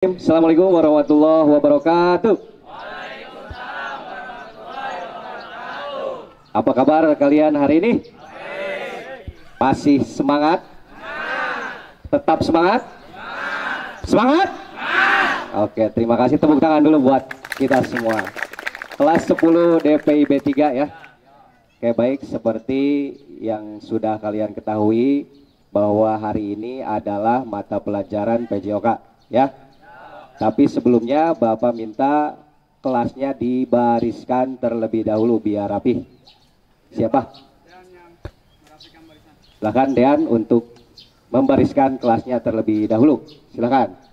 Assalamualaikum warahmatullahi wabarakatuh. Apa kabar kalian hari ini? Masih semangat? Tetap semangat? Semangat? Oke, terima kasih, tepuk tangan dulu buat kita semua. Kelas 10 DPIB 3 ya. Oke, baik, seperti yang sudah kalian ketahui bahwa hari ini adalah mata pelajaran PJOK ya. Tapi sebelumnya Bapak minta kelasnya dibariskan terlebih dahulu biar rapi. Siapa? Silakan Dean untuk membariskan kelasnya terlebih dahulu. Silakan.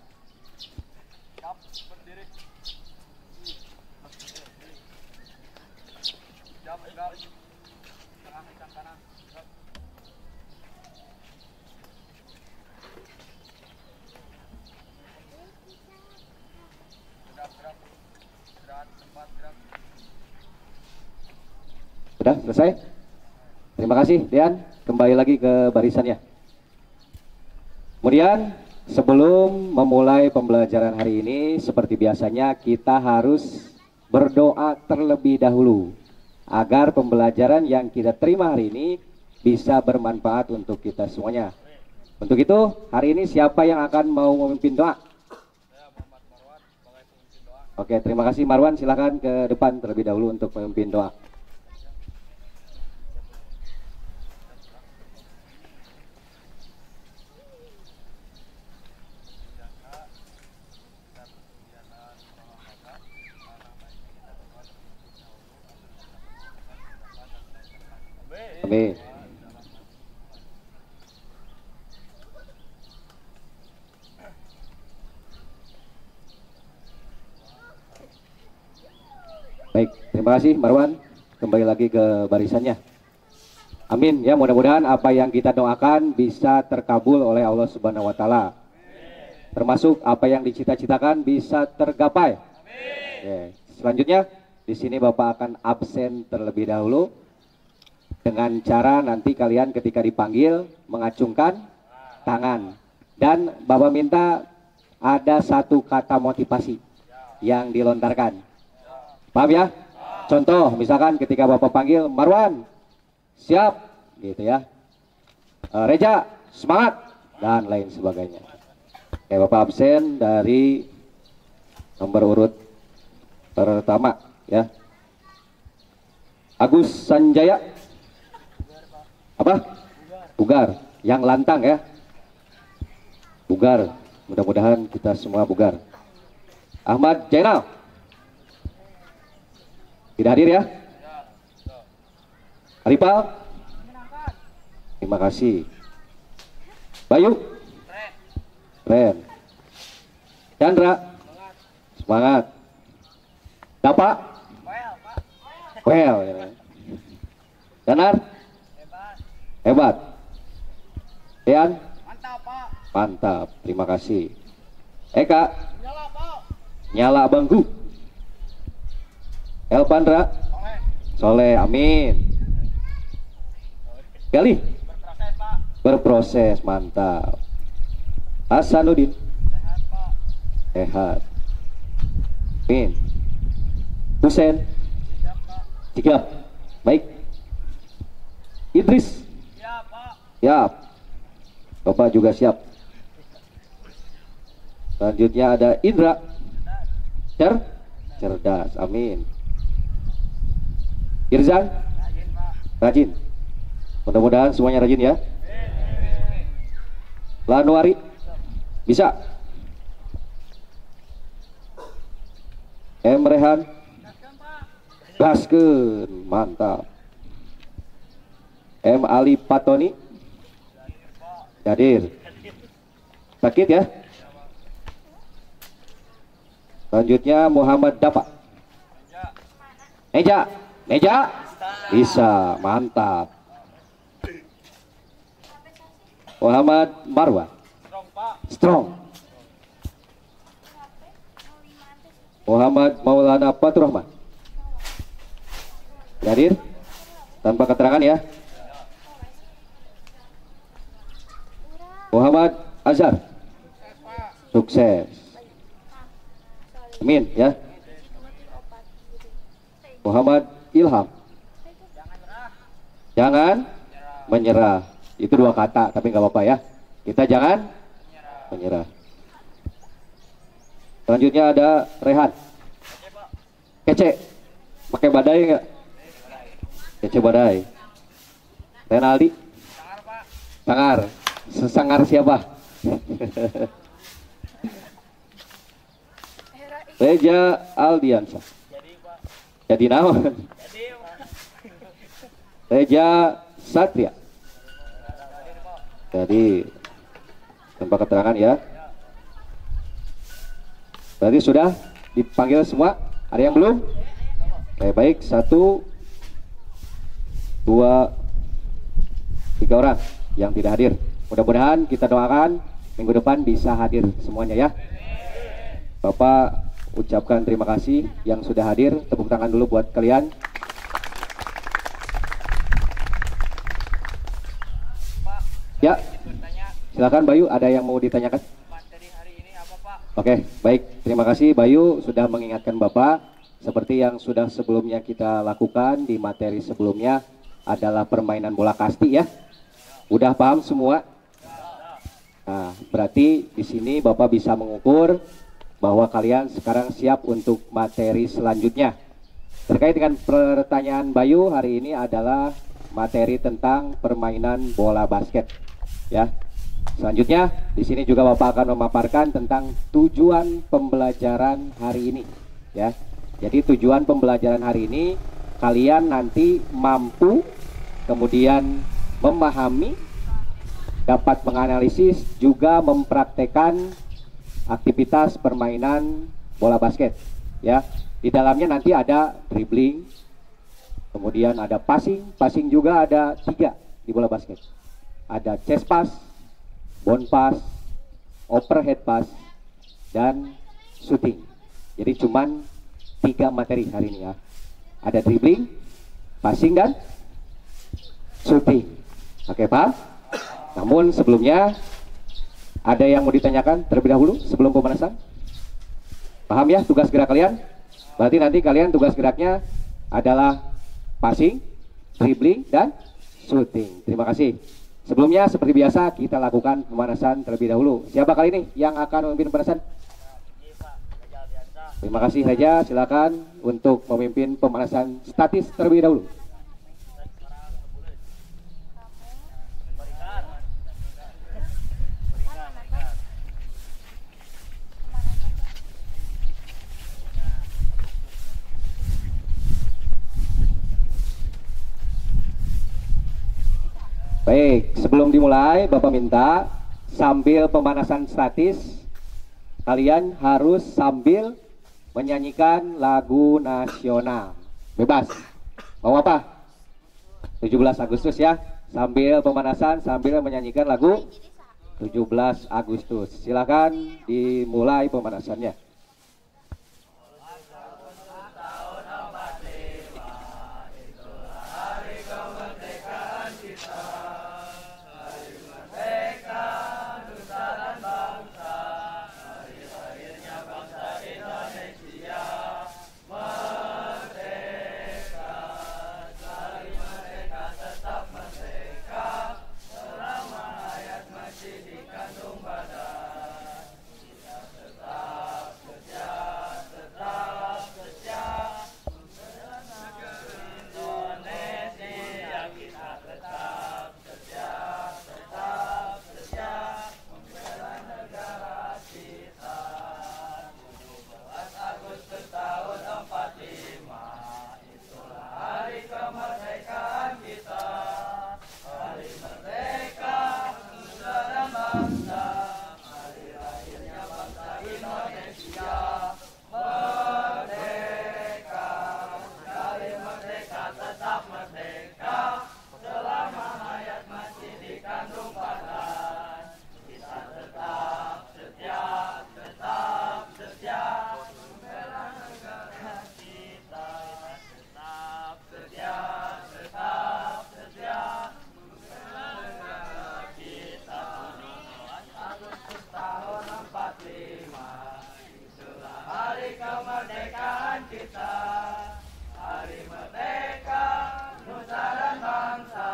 Sudah selesai? Terima kasih Dean, kembali lagi ke barisannya. Kemudian sebelum memulai pembelajaran hari ini, seperti biasanya kita harus berdoa terlebih dahulu agar pembelajaran yang kita terima hari ini bisa bermanfaat untuk kita semuanya. Untuk itu hari ini siapa yang akan mau memimpin doa? Oke, terima kasih Marwan, silakan ke depan terlebih dahulu untuk memimpin doa. Amin. Baik, terima kasih Marwan. Kembali lagi ke barisannya. Amin ya, mudah-mudahan apa yang kita doakan bisa terkabul oleh Allah Subhanahu wa taala. Termasuk apa yang dicita-citakan bisa tergapai. Oke. Selanjutnya di sini Bapak akan absen terlebih dahulu dengan cara nanti kalian ketika dipanggil mengacungkan tangan, dan Bapak minta ada satu kata motivasi yang dilontarkan. Paham ya? Contoh misalkan ketika Bapak panggil Marwan siap gitu ya, Reja semangat dan lain sebagainya. Oke, Bapak absen dari nomor urut pertama ya. Agus Sanjaya. Apa? Bugar. Yang lantang ya. Bugar. Mudah-mudahan kita semua bugar. Ahmad Jainal. Tidak hadir ya? Arifal. Terima kasih. Bayu. Ren. Chandra. Semangat. Dapa. Well. Danar. Hebat. Dean. Mantap Pak. Mantap. Terima kasih. Eka. Nyala Pak. Nyala bangku. Elpandra. Soleh. Soleh. Amin. Gali. Berproses Pak. Berproses. Mantap. Hasanuddin. Sehat Pak. Sehat. Amin. Husen. Siap Pak. Sigap. Baik. Idris. Siap Pak. Siap. Bapak juga siap. Selanjutnya ada Indra. Cerdas. Amin. Irzan. Rajin Pak. Rajin. Mudah-mudahan semuanya rajin ya. Lanuari. Bisa. Rehan. Gaskan Pak. Gaskeun. Mantap. Ali Patoni. Hadir. Sakit ya. Selanjutnya Muhammad Dapa. Meja. Bisa. Mantap. Muhammad Marwa. Strong Pak. Strong. Muhammad Maulana Faturrahman. Hadir. Tanpa keterangan ya. Muhammad Azhar. Sukses Pak. Sukses. Amin ya. Muhammad Ilham. Jangan menyerah. Itu dua kata, tapi nggak apa-apa ya. Kita jangan menyerah. Selanjutnya ada Rehan. Kece. Pakai badai nggak? Kece badai. Renaldi. Sangar. Sesangar siapa? Reja Aldiansa. Jadi nama. Reja Satria. Jadi tanpa keterangan ya. Berarti sudah dipanggil semua. Ada yang belum? Oke, baik. 1, 2, 3 orang yang tidak hadir. Mudah-mudahan kita doakan minggu depan bisa hadir semuanya ya. Bapak ucapkan terima kasih yang sudah hadir. Tepuk tangan dulu buat kalian. Ya, silakan Bayu, ada yang mau ditanyakan? Materi hari ini apa, Pak? Oke, baik. Terima kasih Bayu sudah mengingatkan Bapak. Seperti yang sudah sebelumnya kita lakukan di materi sebelumnya adalah permainan bola kasti ya. Udah paham semua? Nah, berarti di sini Bapak bisa mengukur bahwa kalian sekarang siap untuk materi selanjutnya. Terkait dengan pertanyaan Bayu hari ini adalah materi tentang permainan bola basket. Ya, selanjutnya di sini juga Bapak akan memaparkan tentang tujuan pembelajaran hari ini. Ya, jadi tujuan pembelajaran hari ini kalian nanti mampu kemudian memahami, dapat menganalisis, juga mempraktekkan aktivitas permainan bola basket. Ya, di dalamnya nanti ada dribbling, kemudian ada passing juga ada 3 di bola basket. Ada chest pass, bound pass, overhead pass, dan shooting. Jadi cuman 3 materi hari ini ya. Ada dribbling, passing, dan shooting. Oke, paham? Namun sebelumnya ada yang mau ditanyakan terlebih dahulu sebelum pemanasan? Paham ya tugas gerak kalian? Berarti nanti kalian tugas geraknya adalah passing, dribbling, dan shooting. Terima kasih. Sebelumnya seperti biasa kita lakukan pemanasan terlebih dahulu. Siapa kali ini yang akan memimpin pemanasan? Terima kasih Reja, silakan untuk memimpin pemanasan statis terlebih dahulu. Baik, sebelum dimulai Bapak minta sambil pemanasan statis kalian harus sambil menyanyikan lagu nasional. Bebas. Mau apa? 17 Agustus ya. Sambil pemanasan sambil menyanyikan lagu 17 Agustus. Silakan dimulai pemanasannya. kemerdekaan kita. Hari merdeka, nusa dan bangsa.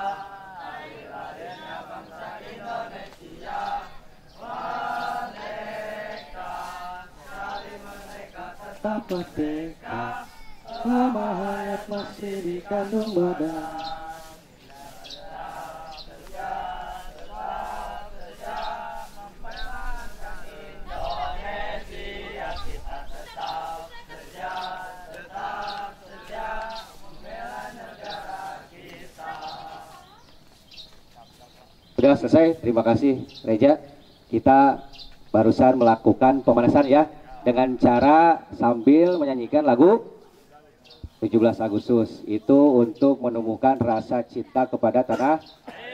Hari lahirnya bangsa Indonesia. Merdeka, hari merdeka tetap merdeka. Lama hayat masih dikandung badan. Sudah selesai, terima kasih Reja. Kita barusan melakukan pemanasan ya, dengan cara sambil menyanyikan lagu 17 Agustus. Itu untuk menumbuhkan rasa cinta kepada tanah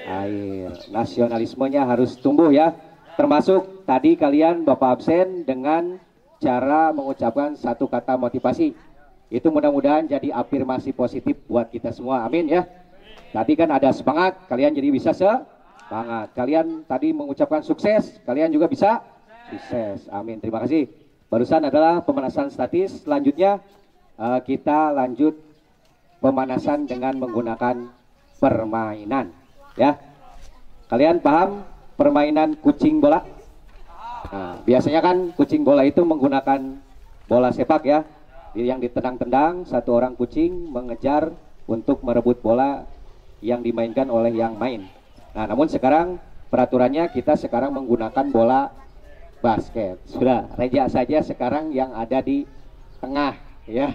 air. Nasionalismenya harus tumbuh ya. Termasuk tadi kalian Bapak absen dengan cara mengucapkan satu kata motivasi. Itu mudah-mudahan jadi afirmasi positif buat kita semua, amin ya. Tadi kan ada semangat, kalian jadi bisa semangat. Kalian tadi mengucapkan sukses, kalian juga bisa sukses. Amin. Terima kasih. Barusan adalah pemanasan statis. Selanjutnya kita lanjut pemanasan dengan menggunakan permainan. Ya. Kalian paham permainan kucing bola? Nah, biasanya kan kucing bola itu menggunakan bola sepak ya. Yang ditendang-tendang, satu orang kucing mengejar untuk merebut bola yang dimainkan oleh yang main. Nah, namun sekarang peraturannya kita sekarang menggunakan bola basket. Sudah, Reja saja sekarang yang ada di tengah ya.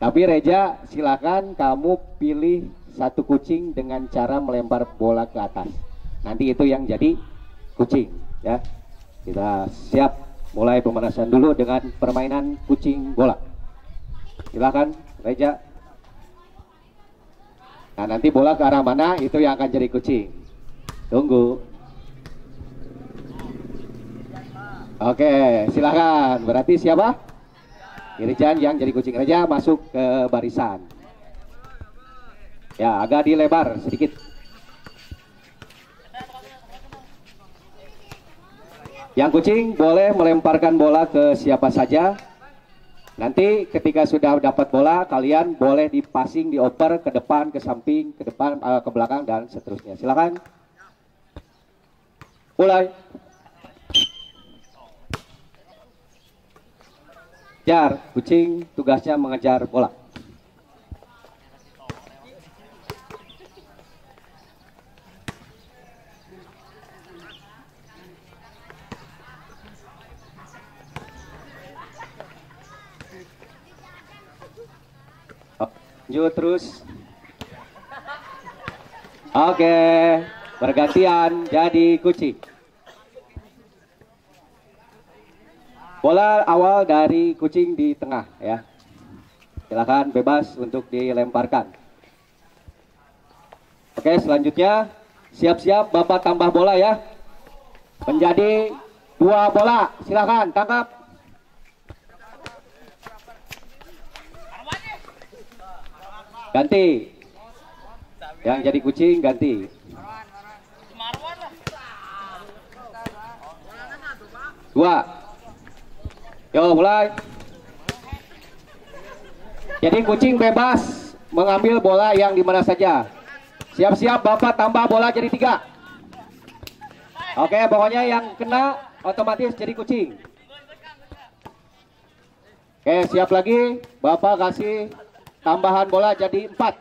Tapi Reja silakan kamu pilih satu kucing dengan cara melempar bola ke atas. Nanti itu yang jadi kucing ya. Kita siap mulai pemanasan dulu dengan permainan kucing bola. Silakan Reja. Nah, nanti bola ke arah mana itu yang akan jadi kucing. Tunggu. Oke, silakan. Berarti siapa? Irijan yang jadi kucing. Reja masuk ke barisan. Ya, agak dilebar sedikit. Yang kucing boleh melemparkan bola ke siapa saja. Nanti ketika sudah dapat bola, kalian boleh dipasing, dioper ke depan, ke samping, ke depan, ke belakang, dan seterusnya. Silakan. Mulai. Kejar, kucing tugasnya mengejar bola. Lanjut terus. Oke, bergantian jadi kucing. Bola awal dari kucing di tengah ya. Silakan bebas untuk dilemparkan. Oke, selanjutnya siap-siap Bapak tambah bola ya. Menjadi 2 bola. Silakan tangkap. Ganti. Yang jadi kucing ganti. Dua. Yo, mulai. Jadi kucing bebas mengambil bola yang dimana saja. Siap-siap Bapak tambah bola jadi 3. Oke, pokoknya yang kena otomatis jadi kucing. Oke, siap lagi. Bapak kasih tambahan bola jadi 4.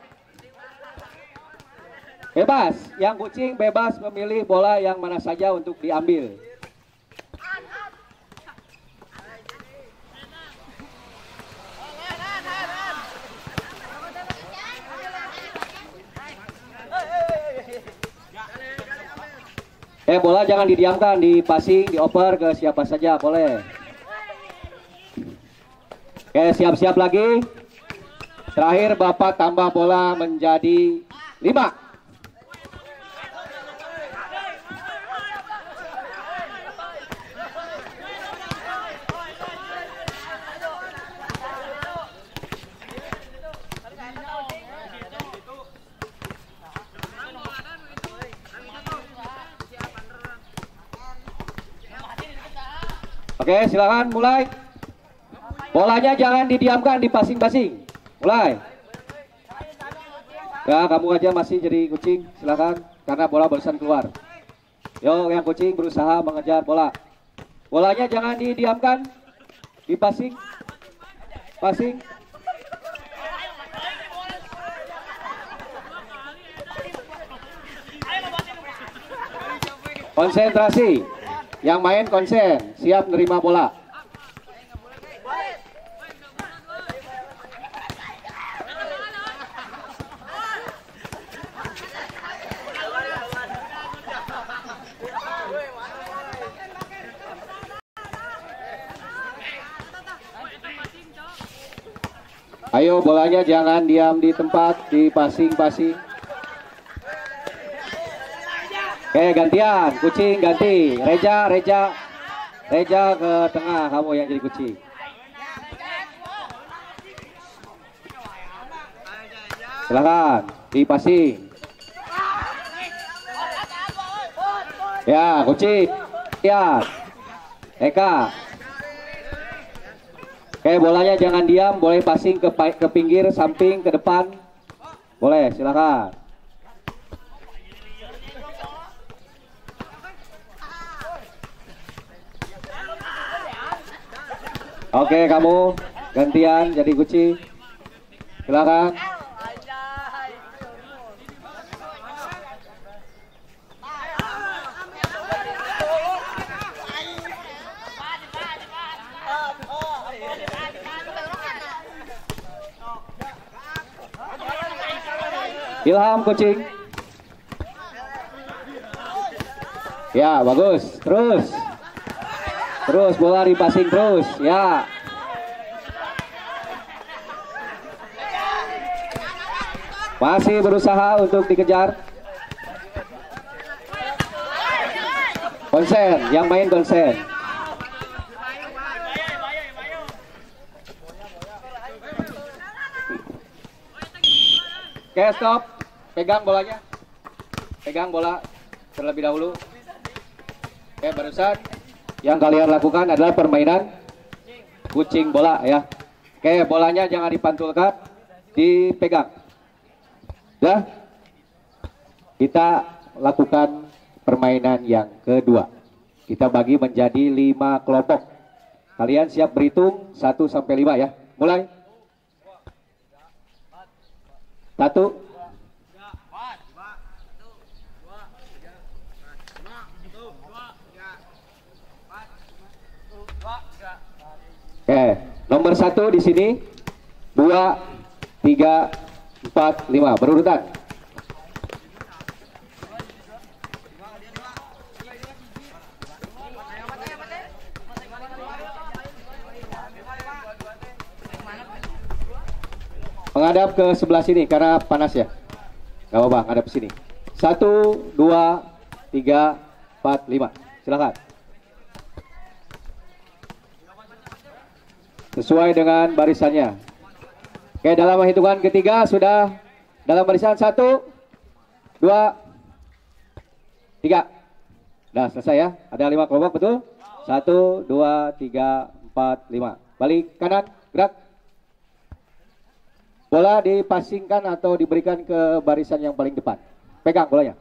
Bebas, yang kucing bebas memilih bola yang mana saja untuk diambil. Bola jangan didiamkan, dipasing, dioper ke siapa saja boleh. Oke, siap-siap lagi. Terakhir Bapak tambah bola menjadi 5. Oke, silakan mulai. Bolanya jangan didiamkan, dipasing-pasing. Mulai. Ya, kamu aja masih jadi kucing, silakan. Karena bola barusan keluar. Yo, yang kucing berusaha mengejar bola. Bolanya jangan didiamkan, dipasing. Passing. Konsentrasi. Yang main konsen, siap menerima bola. Ayo bolanya jangan diam di tempat, dipasing-pasing. Oke, gantian, kucing ganti. Reja ke tengah, kamu yang jadi kucing. Silakan, dipasing. Ya, kucing. Ya, Eka. Oke, bolanya jangan diam, boleh passing ke pinggir, samping, ke depan. Boleh, silakan. Oke, kamu gantian jadi kucing. Silakan. Ilham kucing. Ya, bagus. Terus bola dipasing terus. Ya. Masih berusaha untuk dikejar. Konsen, yang main konsen. Oke, stop. Pegang bolanya. Pegang bola terlebih dahulu. Oke, barusan yang kalian lakukan adalah permainan kucing bola ya. Oke, bolanya jangan dipantulkan, dipegang. Ya. Kita lakukan permainan yang kedua. Kita bagi menjadi 5 kelompok. Kalian siap berhitung 1 sampai 5 ya. Mulai. 1. Oke, nomor 1 di sini, 2, 3, 4, 5 berurutan. Menghadap ke sebelah sini karena panas ya. Gak apa-apa, menghadap ke sini. 1, 2, 3, 4, 5. Silakan. Sesuai dengan barisannya. Oke, dalam hitungan ketiga sudah dalam barisan 1, 2, 3. Nah, selesai ya. Ada 5 kelompok, betul? 1, 2, 3, 4, 5. Balik kanan, gerak. Bola dipasingkan atau diberikan ke barisan yang paling depan. Pegang bolanya.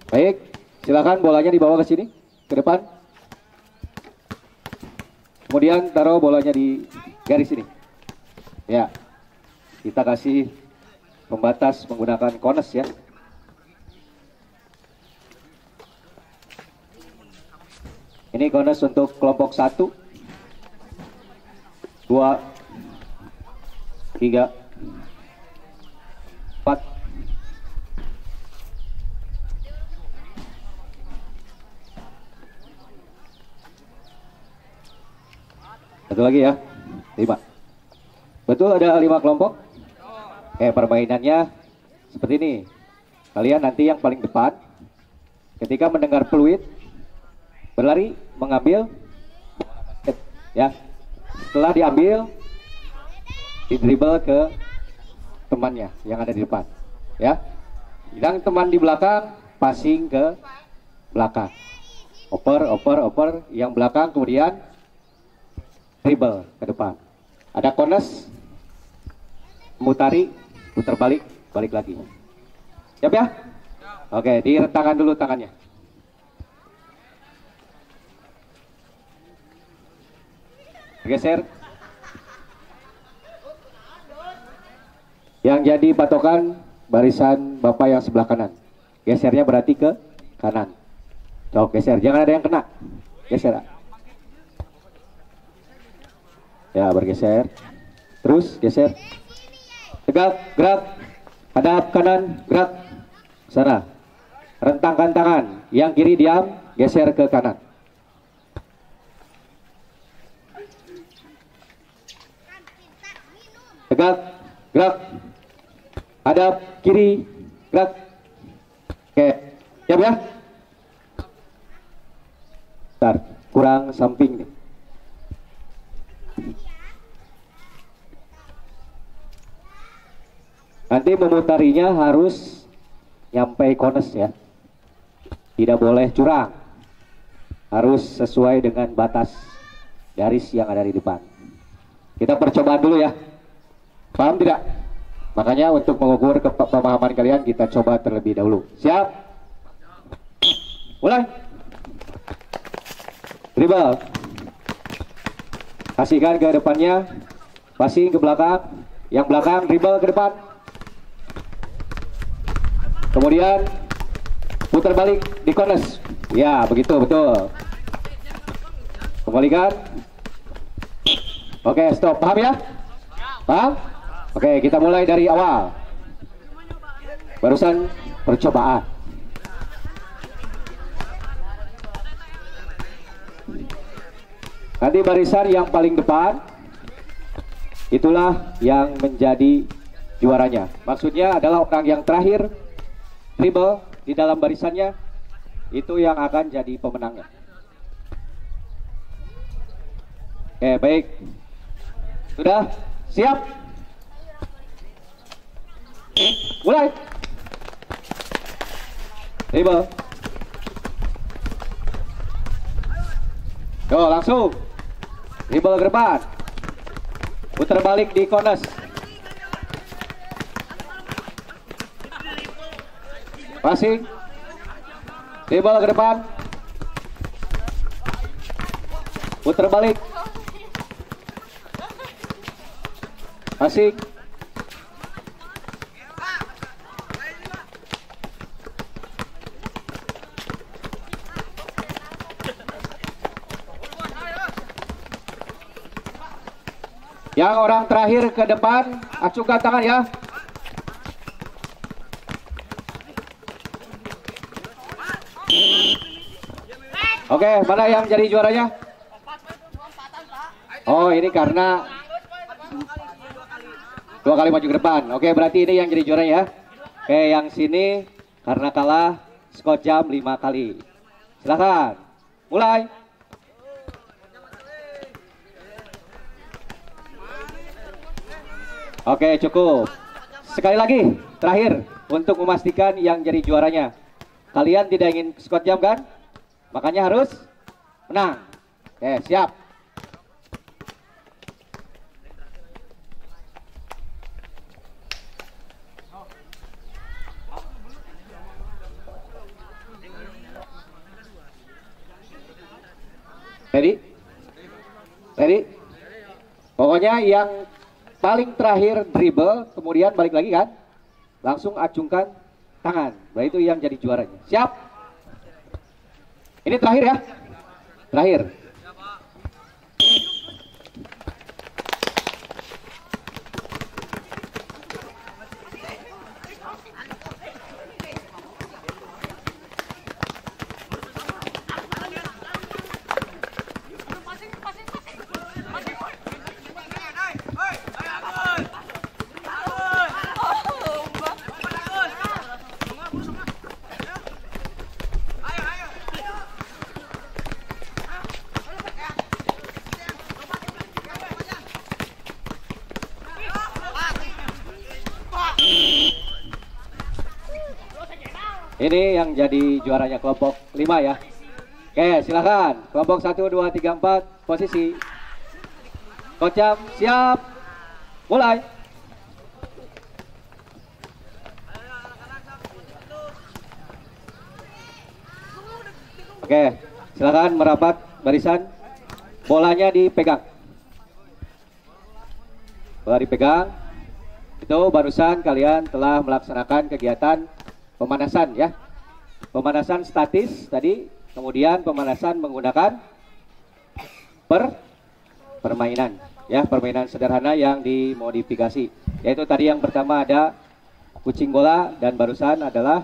Baik, silakan bolanya dibawa ke sini, ke depan. Kemudian taruh bolanya di garis ini. Ya, kita kasih pembatas menggunakan kones ya. Ini kones untuk kelompok 1, 2, 3, 4. Satu lagi ya, 5. Betul ada 5 kelompok. Permainannya seperti ini. Kalian nanti yang paling depan, ketika mendengar peluit, berlari mengambil, ya. Setelah diambil, didribble ke temannya yang ada di depan, ya. Yang teman di belakang, passing ke belakang. Oper. Yang belakang kemudian dribble ke depan. Ada kones, mutari, putar balik, balik lagi. Siap ya? Oke, direntangkan dulu tangannya. Geser. Yang jadi patokan barisan Bapak yang sebelah kanan. Gesernya berarti ke kanan. Cok, geser, jangan ada yang kena. Geser. Ya, bergeser. Terus geser. Tegak, gerak. Hadap kanan, gerak. Sana. Rentangkan tangan. Yang kiri diam, geser ke kanan. Tegak, gerak. Hadap kiri, gerak. Oke, siap ya? Bentar, kurang samping nih. Nanti memutarinya harus nyampe kones ya. Tidak boleh curang. Harus sesuai dengan batas garis yang ada di depan. Kita percobaan dulu ya. Paham tidak? Makanya untuk mengukur pemahaman kalian kita coba terlebih dahulu. Siap? Mulai. Dribble. Kasihkan ke depannya. Passing ke belakang. Yang belakang dribble ke depan. Kemudian putar balik di kones. Ya, begitu, betul. Kembalikan. Oke, stop. Paham ya? Paham? Oke, kita mulai dari awal. Barusan percobaan. Nanti barisan yang paling depan itulah yang menjadi juaranya. Maksudnya adalah orang yang terakhir dribble di dalam barisannya itu yang akan jadi pemenangnya. Oke, baik. Sudah siap? Mulai. Dribble. Yo, langsung. Dribble ke depan. Putar balik di kones. Passing. Dribble ke depan. Putar balik. Passing. Yang orang terakhir ke depan, acungkan tangan ya. Oke, mana yang jadi juaranya? Oh, ini karena 2 kali maju ke depan. Oke, berarti ini yang jadi juara ya. Oke, yang sini karena kalah skor jam 5 kali. Silakan, mulai. Oke, cukup. Sekali lagi, terakhir untuk memastikan yang jadi juaranya. Kalian tidak ingin skor jam kan? Makanya harus menang. Oke, siap. Ready? Ready? Pokoknya yang paling terakhir dribble, kemudian balik lagi kan? Langsung acungkan tangan. Nah, itu yang jadi juaranya. Siap? Ini terakhir ya? Terakhir. Ini yang jadi juaranya kelompok 5 ya. Oke, silakan. Kelompok 1, 2, 3, 4, posisi. Kocam, siap. Mulai. Oke, silakan merapat barisan. Bolanya dipegang. Bola dipegang. Itu barusan kalian telah melaksanakan kegiatan pemanasan ya. Pemanasan statis tadi, kemudian pemanasan menggunakan permainan ya, permainan sederhana yang dimodifikasi. Yaitu tadi yang pertama ada kucing bola dan barusan adalah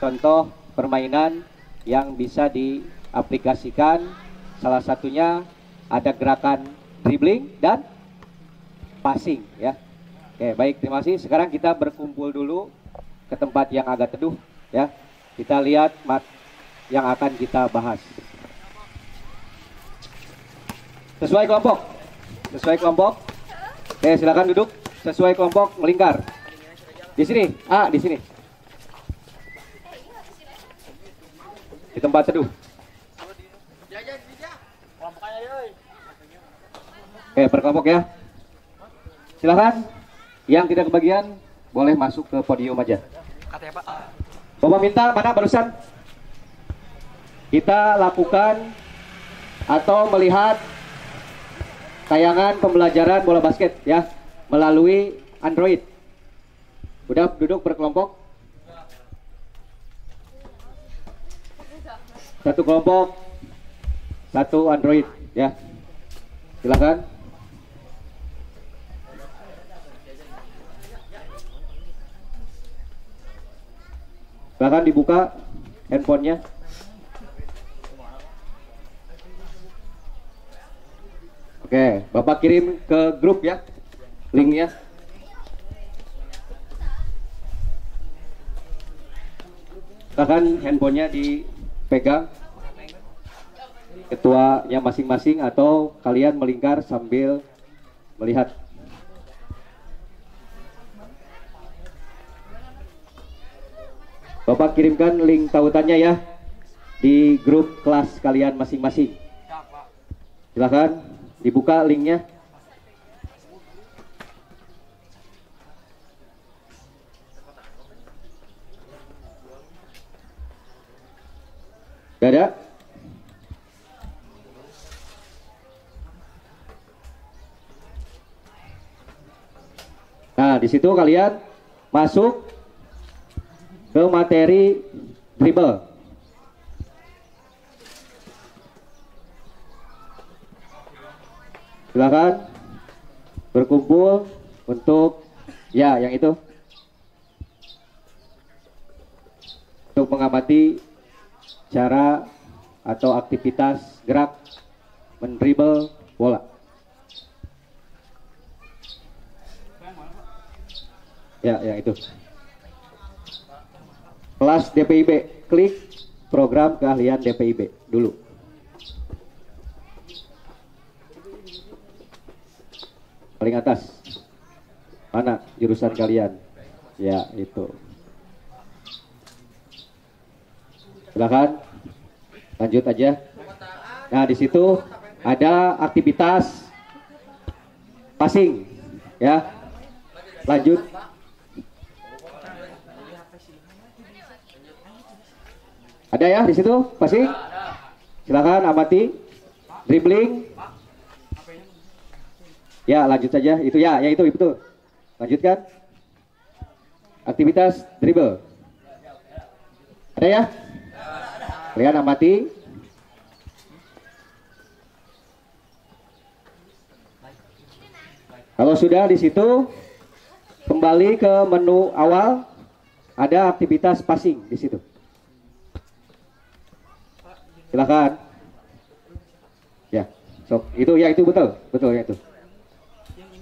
contoh permainan yang bisa diaplikasikan, salah satunya ada gerakan dribbling dan passing ya. Oke, baik, terima kasih. Sekarang kita berkumpul dulu ke tempat yang agak teduh ya. Kita lihat yang akan kita bahas. Sesuai kelompok. Sesuai kelompok. Oke, silakan duduk sesuai kelompok, melingkar. Di sini, di sini. Di tempat teduh. Oke, per kelompok ya. Silakan. Yang tidak kebagian boleh masuk ke podium aja. Bapak minta mana barusan kita lakukan atau melihat tayangan pembelajaran bola basket ya melalui Android. Udah duduk berkelompok. Satu kelompok, satu Android ya. Silakan. Silakan dibuka handphonenya. Oke, Bapak kirim ke grup ya linknya. Silakan handphonenya dipegang ketuanya masing-masing atau kalian melingkar sambil melihat. Bapak kirimkan link tautannya ya di grup kelas kalian masing-masing. Silakan dibuka linknya. Gak ada? Nah, di situ kalian masuk ke materi dribble. Silakan berkumpul untuk ya yang itu untuk mengamati cara atau aktivitas gerak mendribble bola. Ya, yang itu. Kelas DPIB, klik program keahlian DPIB dulu. Paling atas. Mana jurusan kalian? Ya, itu. Silakan lanjut aja. Nah, di situ ada aktivitas passing ya. Lanjut. Ada ya di situ passing? Silakan amati. Dribbling. Ya, lanjut saja. Itu ya, itu betul. Lanjutkan. Aktivitas dribble. Ada ya? Kalian amati. Kalau sudah di situ, kembali ke menu awal. Ada aktivitas passing di situ. Silakan. Ya, sok itu ya, itu betul, betul ya itu.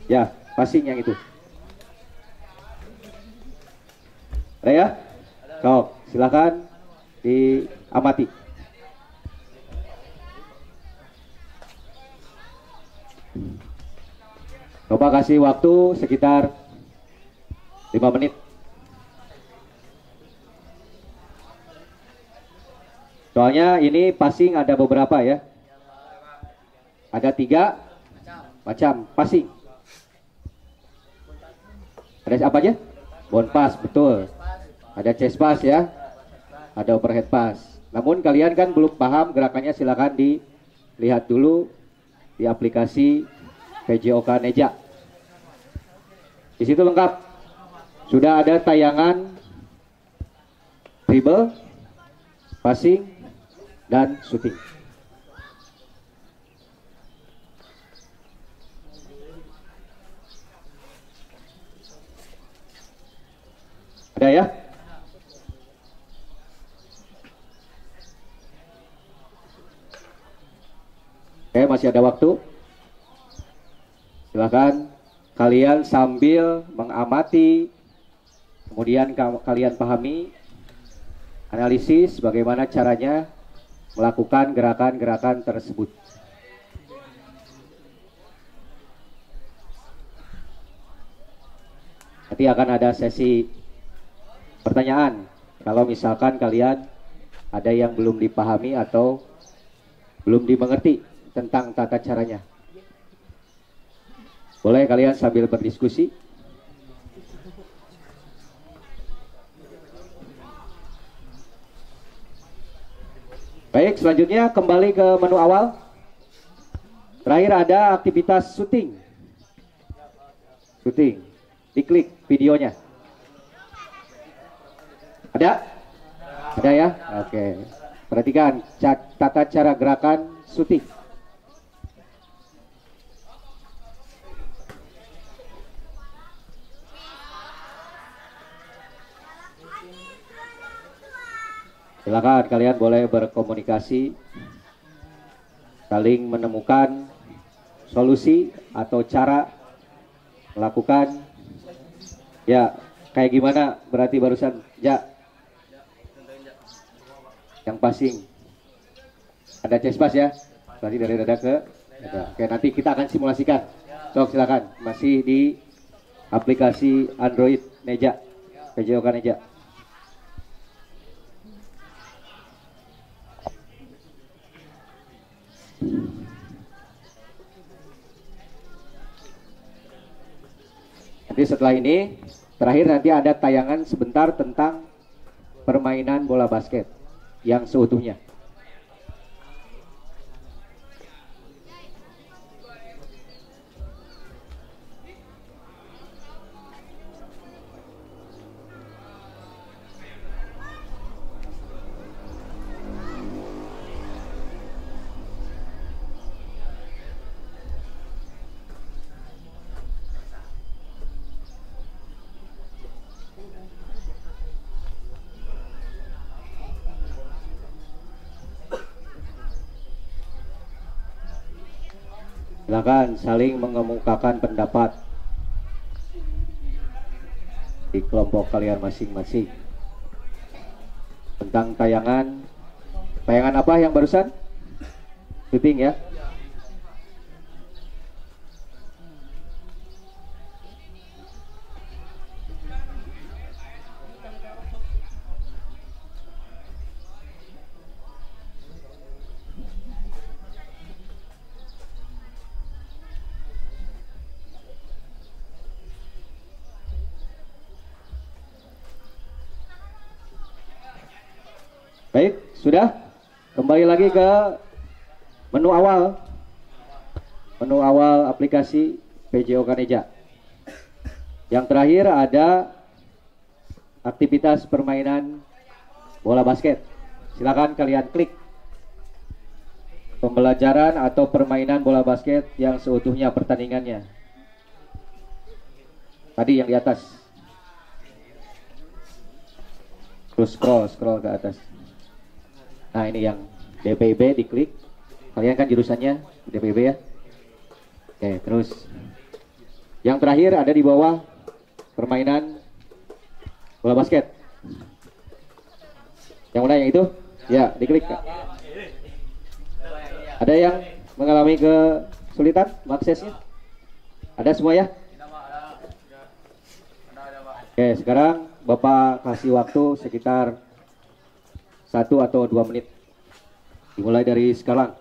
Ya, passing yang itu. Ada ya? Sok, silakan diamati. Coba kasih waktu sekitar 5 menit. Soalnya ini passing ada beberapa ya. Ada 3 macam passing. Ada apa aja? Bound pass, betul. Ada chest pass ya. Ada overhead pass. Namun kalian kan belum paham gerakannya, silakan dilihat dulu di aplikasi PJOK Neja. Di situ lengkap. Sudah ada tayangan dribble, passing, dan shooting. Ada ya? Oke, masih ada waktu. Silakan kalian sambil mengamati, kemudian kalian pahami, analisis bagaimana caranya melakukan gerakan-gerakan tersebut. Nanti akan ada sesi pertanyaan. Kalau misalkan kalian ada yang belum dipahami atau belum dimengerti tentang tata caranya, boleh kalian sambil berdiskusi. Baik, selanjutnya kembali ke menu awal. Terakhir ada aktivitas syuting. Syuting, diklik videonya. Ada? Ada ya? Oke. Perhatikan tata cara gerakan syuting. Silakan kalian boleh berkomunikasi, saling menemukan solusi atau cara melakukan. Ya, kayak gimana berarti barusan, ya? Yang passing. Ada chest pass ya? Berarti dari dada ke dada. Oke, nanti kita akan simulasikan. Sok, silakan. Masih di aplikasi Android Neja, PJOK Neja. Nanti setelah ini, terakhir nanti ada tayangan sebentar tentang permainan bola basket yang seutuhnya. Silakan saling mengemukakan pendapat di kelompok kalian masing-masing tentang tayangan apa yang barusan syuting ya. Baik, sudah. Kembali lagi ke menu awal. Menu awal aplikasi PJOK Neja. Yang terakhir ada aktivitas permainan bola basket. Silakan kalian klik pembelajaran atau permainan bola basket yang seutuhnya pertandingannya. Tadi yang di atas. Terus scroll ke atas. Nah, ini yang DPIB diklik. Kalian kan jurusannya DPIB ya. Oke, terus yang terakhir ada di bawah permainan bola basket. Yang mana yang itu? Ya, diklik. Ada yang mengalami kesulitan mengaksesnya? Ada semua ya? Oke, sekarang Bapak kasih waktu sekitar 1 atau 2 menit Dimulai dari sekarang.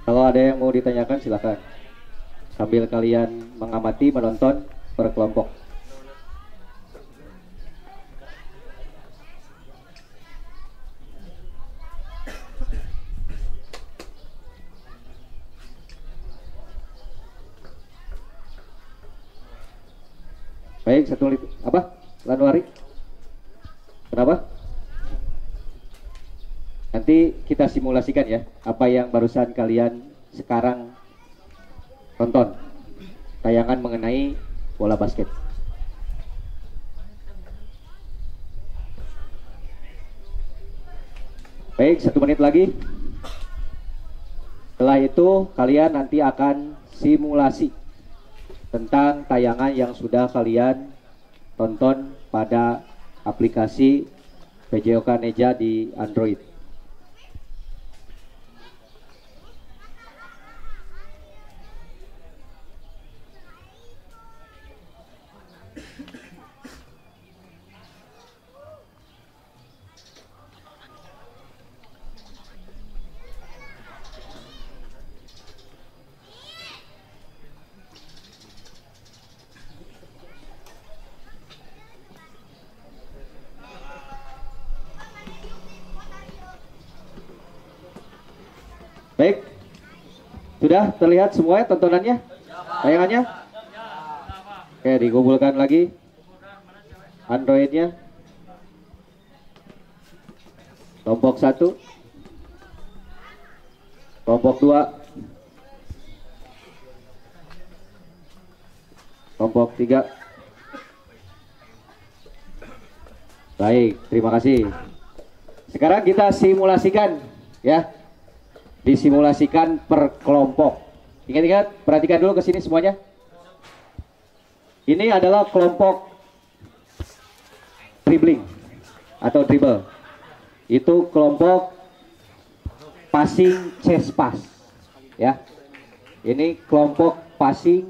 Kalau ada yang mau ditanyakan silakan. Sambil kalian mengamati, menonton per kelompok. Baik, satu menit. Apa? Lanuari? Kenapa? Nanti kita simulasikan ya, apa yang barusan kalian sekarang tonton. Tayangan mengenai bola basket. Baik, 1 menit lagi. Setelah itu kalian nanti akan simulasi tentang tayangan yang sudah kalian tonton pada aplikasi PJOK Neja di Android. Baik, sudah terlihat semuanya tontonannya, tayangannya. Oke, dikumpulkan lagi Androidnya. Kelompok 1, kelompok 2, kelompok 3. Baik, terima kasih. Sekarang kita simulasikan ya. Disimulasikan per kelompok. Ingat-ingat, perhatikan dulu ke sini semuanya. Ini adalah kelompok dribbling atau dribble. Itu kelompok passing chest pass ya. Ini kelompok passing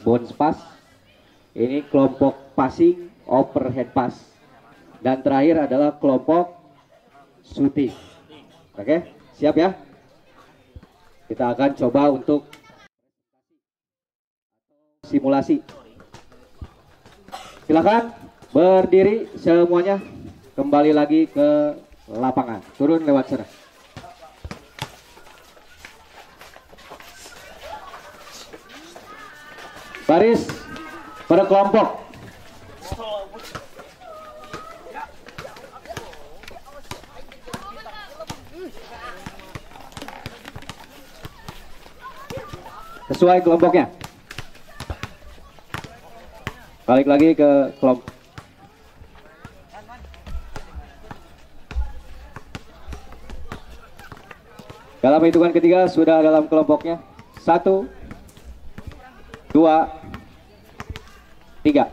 bounce pass. Ini kelompok passing overhead pass. Dan terakhir adalah kelompok shooting. Oke, siap ya? Kita akan coba untuk simulasi. Silakan berdiri semuanya, kembali lagi ke lapangan. Turun lewat sana. Baris pada kelompok. Sesuai kelompoknya. Balik lagi ke kelompok. Dalam hitungan ketiga sudah dalam kelompoknya. 1, 2, 3.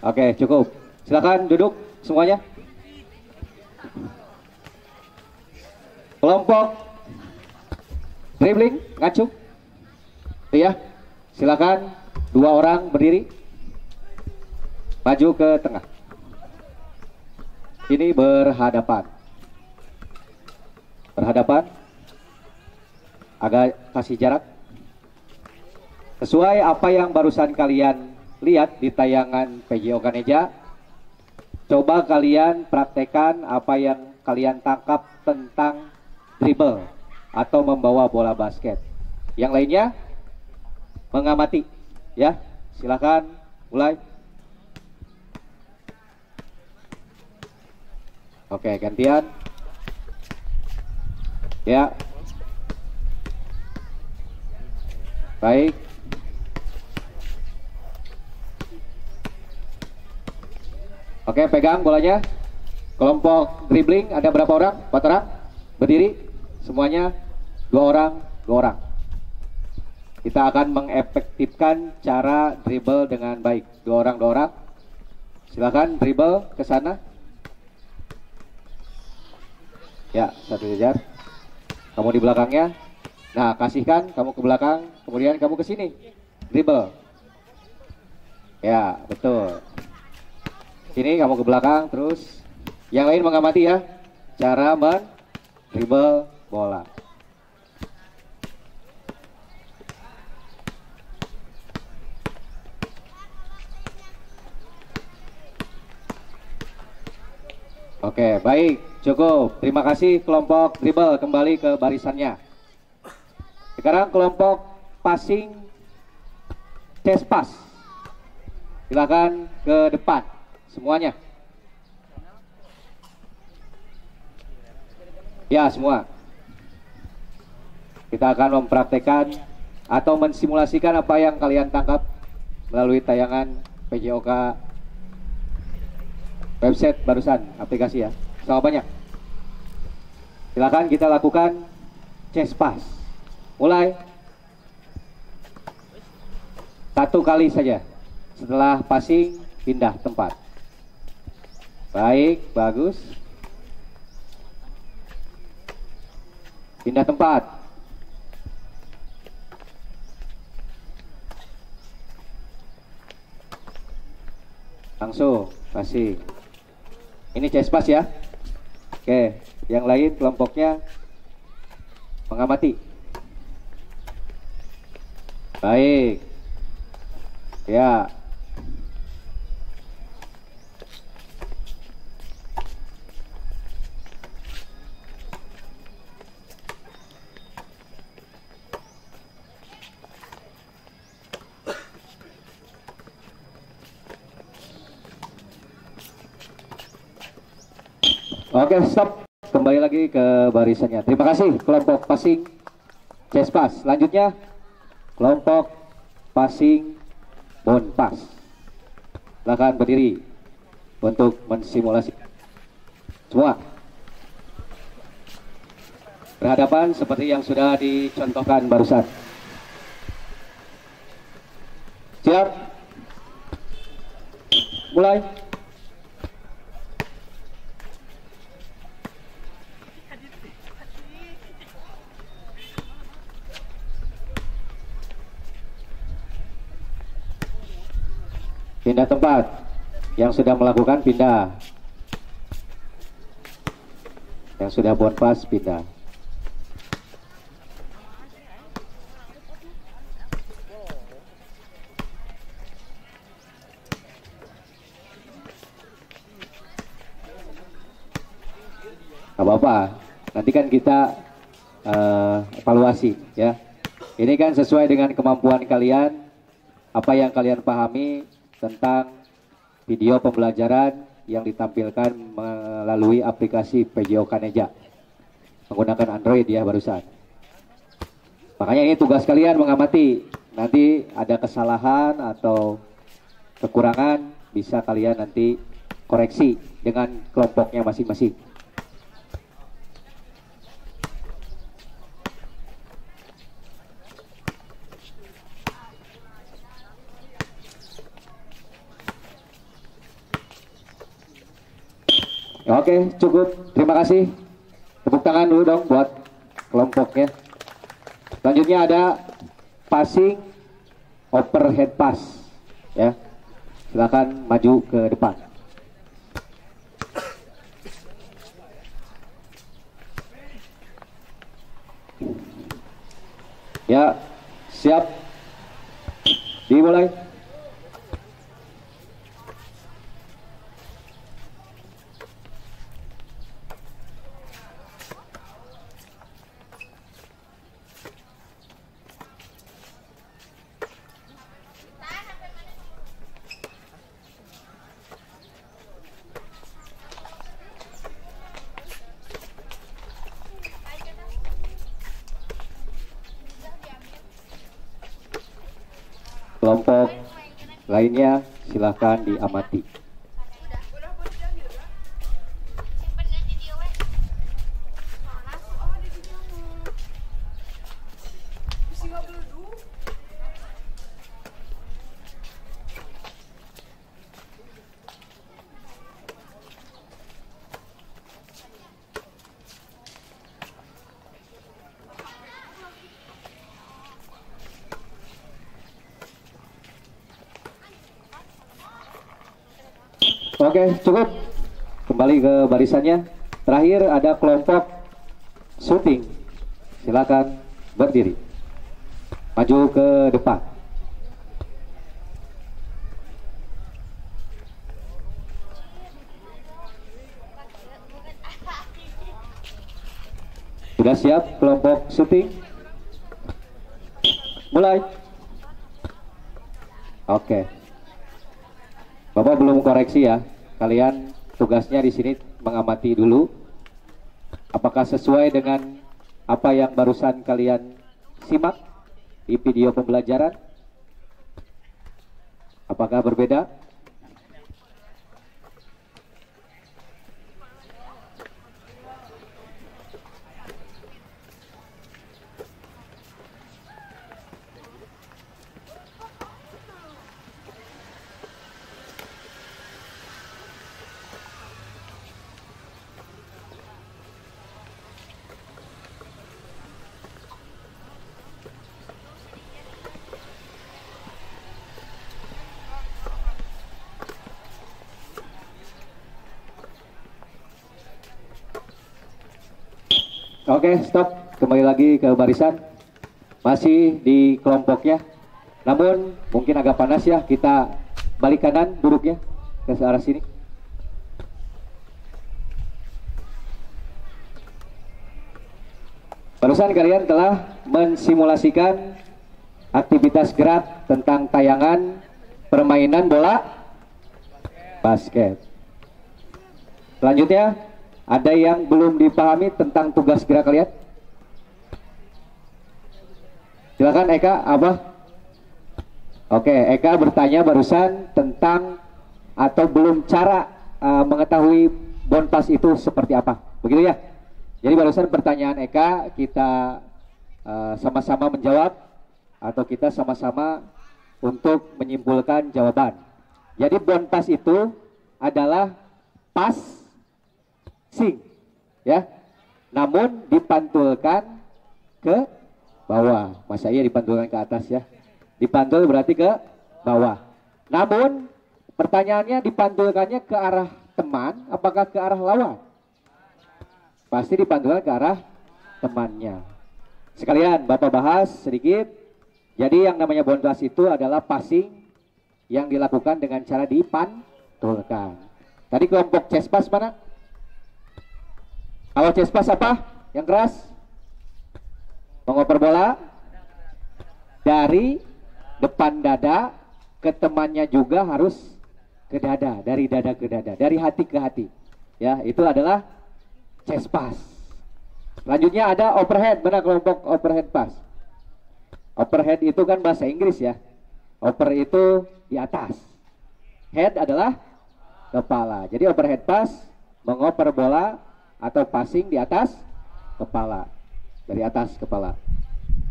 Oke, cukup. Silakan duduk semuanya. Kelompok dribbling, ngacu. Ya, silakan 2 orang berdiri, maju ke tengah. Ini berhadapan, agak kasih jarak. Sesuai apa yang barusan kalian lihat di tayangan PJOK Neja, coba kalian praktekkan apa yang kalian tangkap tentang dribble atau membawa bola basket. Yang lainnya mengamati ya, silakan mulai. Oke, gantian ya. Baik, oke, pegang bolanya. Kelompok dribbling ada berapa orang? 4 orang berdiri semuanya. Dua orang, dua orang. Kita akan mengefektifkan cara dribble dengan baik. Dua orang, dua orang. Silakan dribble ke sana. Ya, satu jajar. Kamu di belakangnya. Nah, kasihkan kamu ke belakang, kemudian kamu ke sini. Dribble. Ya, betul. Sini kamu ke belakang terus. Yang lain mengamati ya cara dribble bola. Oke, baik, cukup. Terima kasih kelompok dribble, kembali ke barisannya. Sekarang kelompok passing chest pass. Silakan ke depan semuanya. Ya, semua. Kita akan mempraktekkan atau mensimulasikan apa yang kalian tangkap melalui tayangan PJOK website barusan, aplikasi ya. Sama banyak. Silakan kita lakukan chest pass. Mulai. Satu kali saja. Setelah passing, pindah tempat. Baik, bagus. Pindah tempat. Langsung passing. Ini chest pass ya. Oke, yang lain kelompoknya mengamati. Baik. Ya. Oke, stop. Kembali lagi ke barisannya. Terima kasih kelompok passing chest pass. Selanjutnya kelompok passing bone pass. Silakan berdiri untuk mensimulasi. Semua berhadapan seperti yang sudah dicontohkan barusan. Siap? Mulai. Pindah tempat. Yang sudah melakukan pindah. Yang sudah bone pass pindah. Gak apa-apa. Nanti kan kita evaluasi ya. Ini kan sesuai dengan kemampuan kalian, apa yang kalian pahami tentang video pembelajaran yang ditampilkan melalui aplikasi PJOK Neja menggunakan Android ya barusan. Makanya ini tugas kalian mengamati. Nanti ada kesalahan atau kekurangan bisa kalian nanti koreksi dengan kelompoknya masing-masing. Oke, cukup. Terima kasih. Tepuk tangan dulu dong buat kelompoknya. Selanjutnya ada passing overhead pass. Ya, silakan maju ke depan. Ya, siap. Dimulai. Kelompok lainnya silakan diamati. Oke, cukup. Kembali ke barisannya. Terakhir ada kelompok syuting. Silakan berdiri. Maju ke depan. Sudah siap kelompok syuting? Mulai. Oke. Bapak belum koreksi ya. Kalian tugasnya di sini mengamati dulu. Apakah sesuai dengan apa yang barusan kalian simak di video pembelajaran? Apakah berbeda? Oke, stop. Kembali lagi ke barisan. Masih di kelompoknya. Namun mungkin agak panas ya. Kita balik kanan duduknya ke arah sini. Barusan kalian telah mensimulasikan aktivitas gerak tentang tayangan permainan bola basket. Selanjutnya, ada yang belum dipahami tentang tugas gerak kalian? Silakan Eka, Abah. Oke, Eka bertanya barusan tentang atau belum cara mengetahui bonpas itu seperti apa. Begitu ya? Jadi barusan pertanyaan Eka kita sama-sama menjawab atau kita sama-sama untuk menyimpulkan jawaban. Jadi bonpas itu adalah pas sing, ya, namun dipantulkan ke bawah. Masa iya dipantulkan ke atas ya? Dipantul berarti ke bawah. Namun pertanyaannya dipantulkannya ke arah teman, apakah ke arah lawan? Pasti dipantulkan ke arah temannya. Sekalian Bapak bahas sedikit. Jadi yang namanya bonpas itu adalah passing yang dilakukan dengan cara dipantulkan. Tadi kelompok Cespas mana? Kalau Cespas apa? Yang keras? Mengoper bola dari depan dada ke temannya juga harus ke dada, dari dada ke dada, dari hati ke hati. Ya, itu adalah Cespas. Selanjutnya ada overhead. Mana kelompok overhead pass? Overhead itu kan bahasa Inggris ya. Over itu di atas. Head adalah kepala. Jadi overhead pass mengoper bola atau passing di atas kepala, dari atas kepala.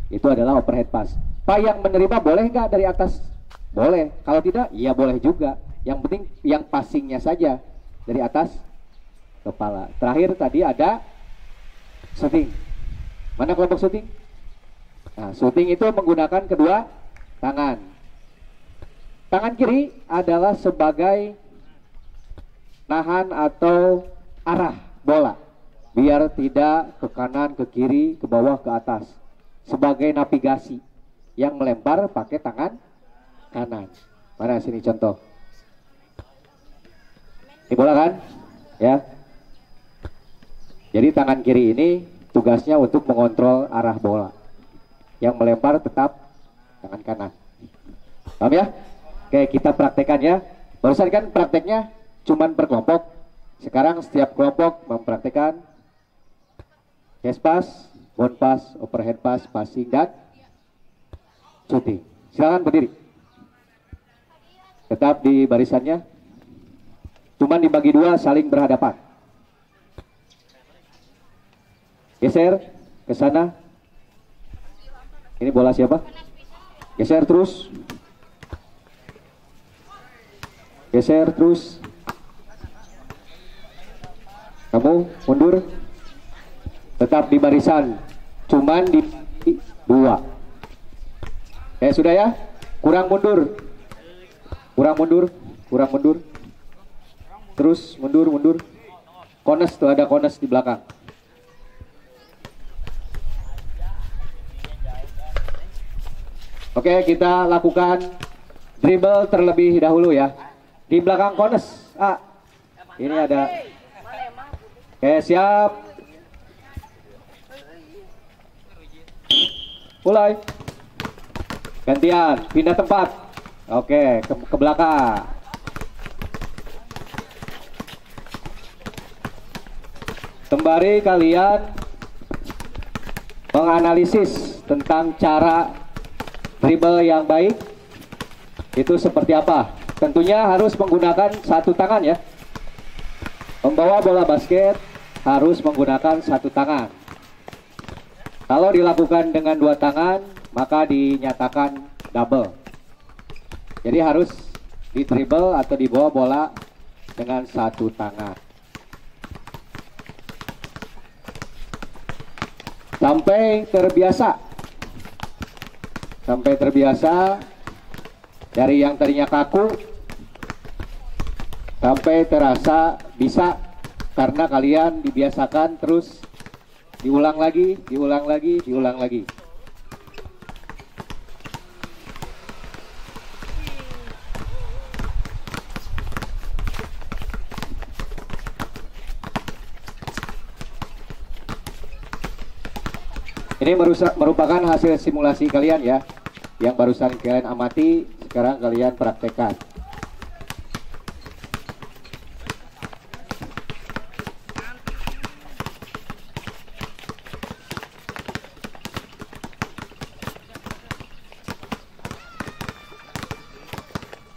Itu adalah overhead pass. Pak yang menerima boleh nggak dari atas? Boleh. Kalau tidak, iya boleh juga. Yang penting yang passingnya saja dari atas kepala. Terakhir tadi ada shooting. Mana kelompok shooting? Nah, shooting itu menggunakan kedua tangan. Tangan kiri adalah sebagai nahan atau arah bola, biar tidak ke kanan, ke kiri, ke bawah, ke atas, sebagai navigasi. Yang melempar pakai tangan kanan. Mana sini contoh? Ini bola kan? Ya. Jadi tangan kiri ini tugasnya untuk mengontrol arah bola. Yang melempar tetap tangan kanan. Paham ya? Oke, kita praktekkan ya. Barusan kan prakteknya cuman per kelompok. Sekarang setiap kelompok mempraktekkan chest pass, bone pass, overhead pass, passing, dan shooting. Silakan berdiri. Tetap di barisannya. Cuman dibagi dua, saling berhadapan. Geser ke sana. Ini bola siapa? Geser terus. Geser terus. Kamu mundur. Tetap di barisan. Cuman di dua. Sudah ya. Kurang mundur. Kurang mundur. Kurang mundur. Terus mundur. Kones tuh, ada kones di belakang. Oke, kita lakukan dribble terlebih dahulu ya. Di belakang kones. Ini ada. Oke, siap. Mulai. Gantian, pindah tempat. Oke, ke belakang. Sembari kalian menganalisis tentang cara dribble yang baik itu seperti apa. Tentunya harus menggunakan satu tangan ya. Membawa bola basket harus menggunakan satu tangan. Kalau dilakukan dengan dua tangan, maka dinyatakan double. Jadi harus di dribble atau dibawa bola dengan satu tangan. Sampai terbiasa dari yang tadinya kaku sampai terasa bisa, karena kalian dibiasakan terus diulang lagi. Ini merupakan hasil simulasi kalian ya, yang barusan kalian amati, sekarang kalian praktekkan.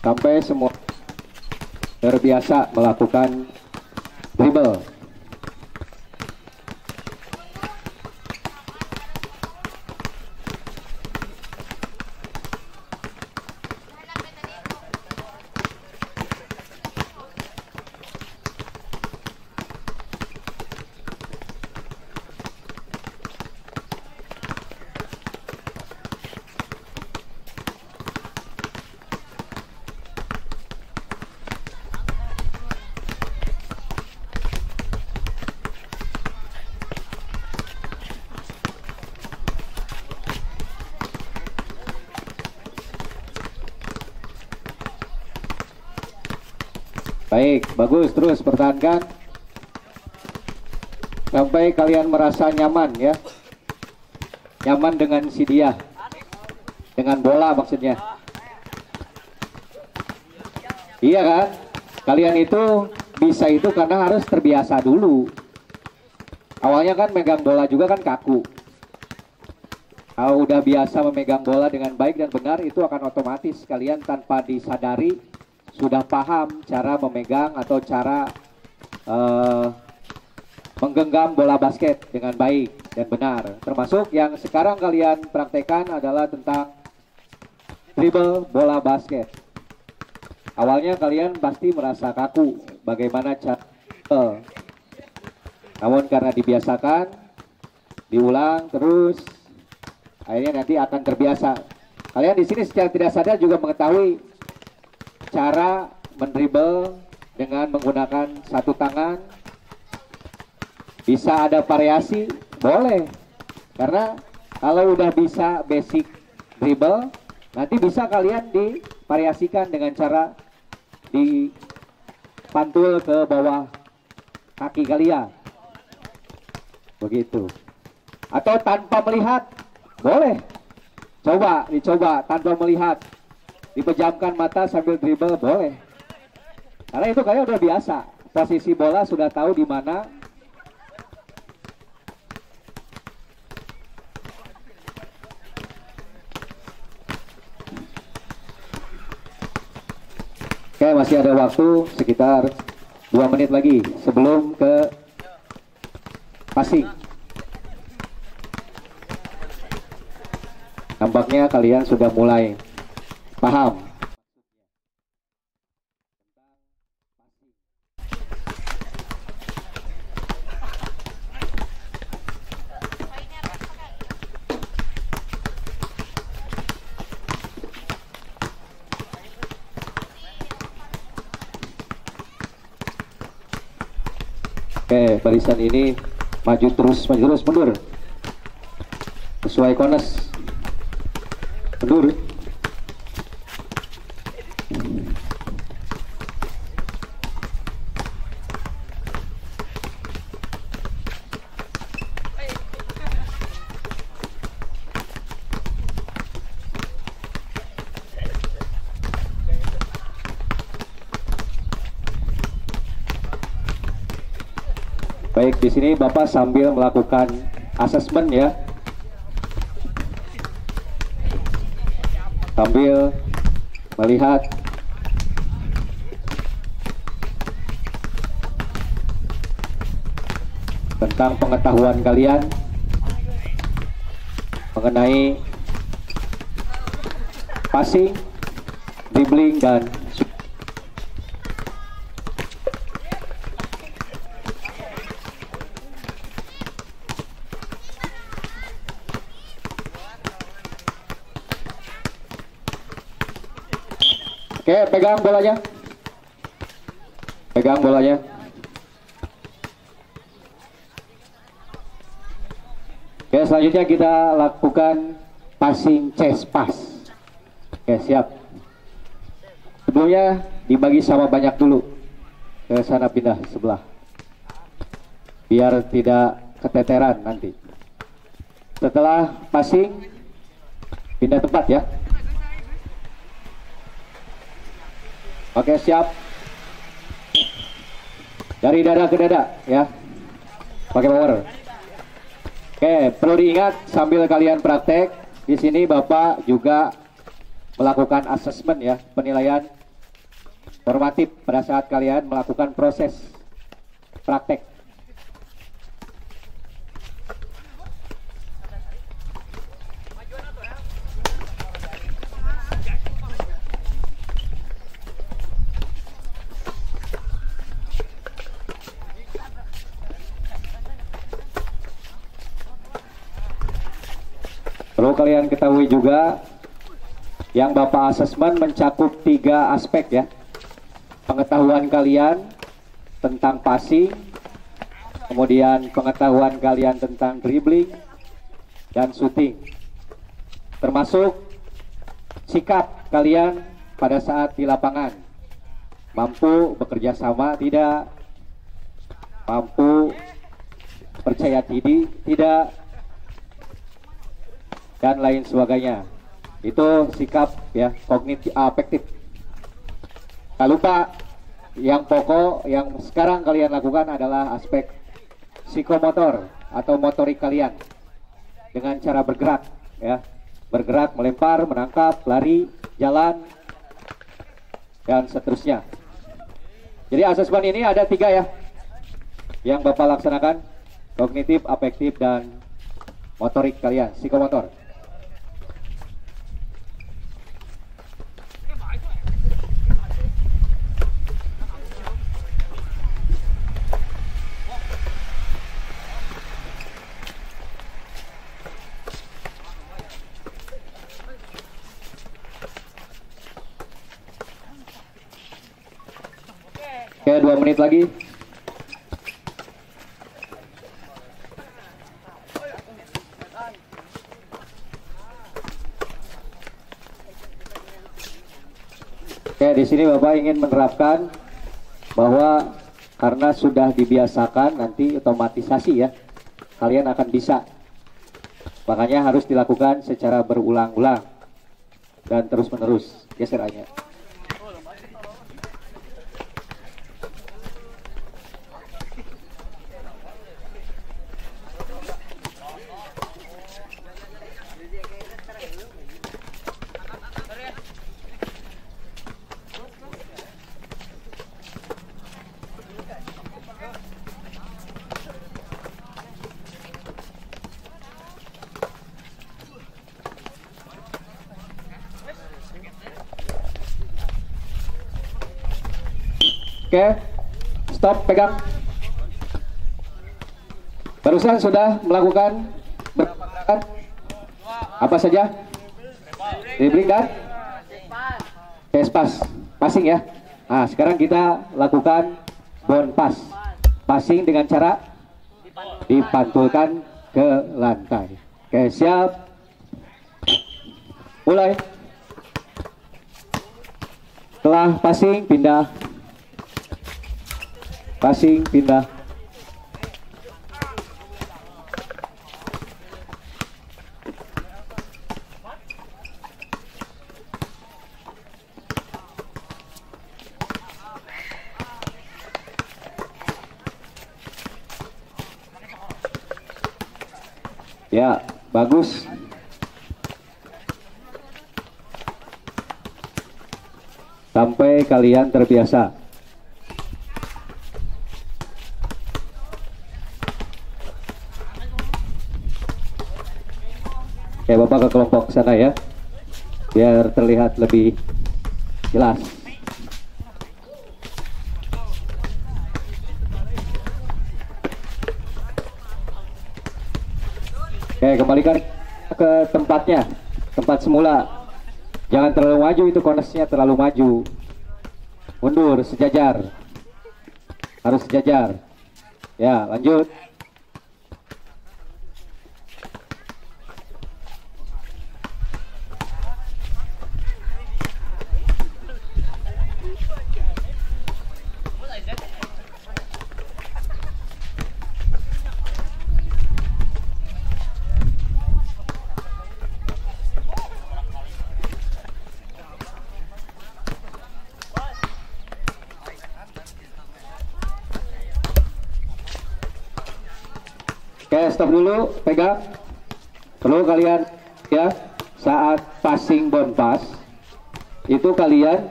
Sampai semua terbiasa melakukan dribble. Baik, bagus, terus pertahankan sampai kalian merasa nyaman ya. Nyaman dengan si dia, dengan bola maksudnya. Iya kan? Kalian itu bisa itu karena harus terbiasa dulu. Awalnya kan megang bola juga kan kaku. Kalau udah biasa memegang bola dengan baik dan benar, itu akan otomatis kalian tanpa disadari sudah paham cara memegang atau cara menggenggam bola basket dengan baik dan benar. Termasuk yang sekarang kalian praktekkan adalah tentang dribble bola basket. Awalnya kalian pasti merasa kaku bagaimana cara, namun karena dibiasakan, diulang terus, akhirnya nanti akan terbiasa. Kalian di sini secara tidak sadar juga mengetahui cara mendribble dengan menggunakan satu tangan. Bisa ada variasi, boleh. Karena kalau udah bisa basic dribble, nanti bisa kalian divariasikan dengan cara dipantul ke bawah kaki kalian. Begitu. Atau tanpa melihat, boleh. Dicoba tanpa melihat. Dipejamkan mata sambil dribble, boleh. Karena itu kalian udah biasa. Posisi bola sudah tahu di mana. Oke, masih ada waktu sekitar 2 menit lagi sebelum ke passing. Nampaknya kalian sudah mulai paham. Oke, barisan ini maju terus, mundur. Sesuai kones. Mundur. Baik, di sini Bapak sambil melakukan asesmen ya. Sambil melihat tentang pengetahuan kalian mengenai passing, dribbling, dan oke, pegang bolanya. Pegang bolanya. Oke, selanjutnya kita lakukan passing chest pass. Oke, siap. Sebelumnya dibagi sama banyak dulu. Ke sana pindah sebelah. Biar tidak keteteran nanti. Setelah passing, pindah tempat ya. Oke, siap. Dari dada ke dada ya. Pakai power. Oke, perlu diingat sambil kalian praktek, di sini Bapak juga melakukan asesmen ya, penilaian formatif pada saat kalian melakukan proses praktek. Perlu kalian ketahui juga, yang Bapak asesmen mencakup 3 aspek ya. Pengetahuan kalian tentang passing, kemudian pengetahuan kalian tentang dribbling, dan shooting. Termasuk sikap kalian pada saat di lapangan. Mampu bekerja sama tidak, mampu percaya diri tidak, dan lain sebagainya. Itu sikap ya, kognitif afektif. Tak lupa yang pokok yang sekarang kalian lakukan adalah aspek psikomotor atau motorik kalian dengan cara bergerak ya, bergerak, melempar, menangkap, lari, jalan, dan seterusnya. Jadi asesmen ini ada 3 ya yang Bapak laksanakan: kognitif, afektif, dan motorik kalian, psikomotor. Oke, 2 menit lagi. Oke, di sini Bapak ingin menerapkan bahwa karena sudah dibiasakan, nanti otomatisasi ya, kalian akan bisa. Makanya harus dilakukan secara berulang-ulang dan terus-menerus. Geser aja. Oke, stop, pegang. Barusan sudah melakukan berapa gerakan? Apa saja? Dribbling dan chest pass, passing ya. Nah, sekarang kita lakukan bound pass. passing dengan cara dipantulkan ke lantai. Oke, siap. Mulai. Setelah passing pindah. Passing pindah. Ya, bagus. Sampai kalian terbiasa. Oke, Bapak ke kelompok sana ya, biar terlihat lebih jelas. Oke, kembalikan ke tempatnya, tempat semula. Jangan terlalu maju, itu konesnya terlalu maju. Mundur, sejajar. Harus sejajar. Ya, lanjut. Oke, stop dulu, pegang. Perlu kalian ya, saat passing bound pass itu kalian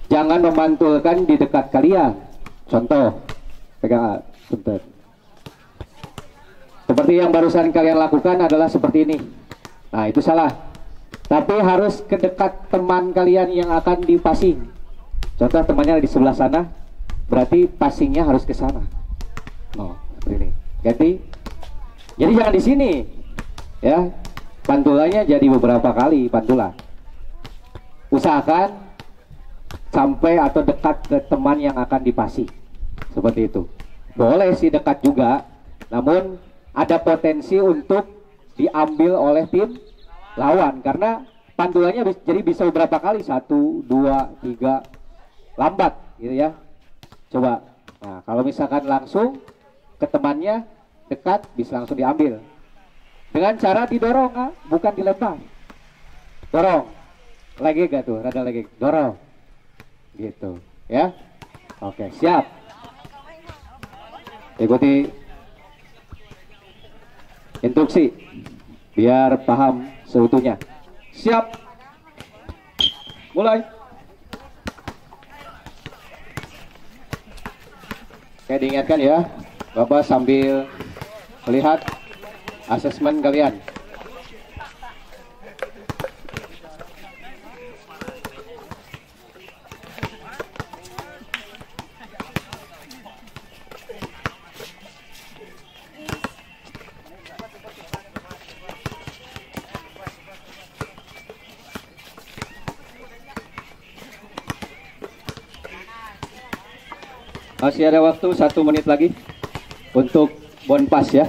jangan memantulkan di dekat kalian. Contoh, pegang sebentar. Seperti yang barusan kalian lakukan adalah seperti ini. Nah, itu salah. Tapi harus ke dekat teman kalian yang akan dipassing. Contoh temannya di sebelah sana, berarti passingnya harus ke sana. Oh, seperti ini. Ganti. Jadi jangan di sini, ya. Pantulannya jadi beberapa kali pantulan. Usahakan sampai atau dekat ke teman yang akan dipasi, seperti itu. Boleh sih dekat juga, namun ada potensi untuk diambil oleh tim lawan karena pantulannya jadi bisa beberapa kali, 1, 2, 3, lambat, gitu ya. Coba. Nah, kalau misalkan langsung ke temannya dekat, bisa langsung diambil dengan cara didorong, bukan dilempar. Dorong lagi gak tuh, rada lagi dorong gitu ya. Oke, siap. Ikuti instruksi biar paham seutuhnya. Siap, mulai. Oke, diingatkan ya, Bapak sambil melihat asesmen kalian. Masih ada waktu 1 menit lagi untuk bound pass ya.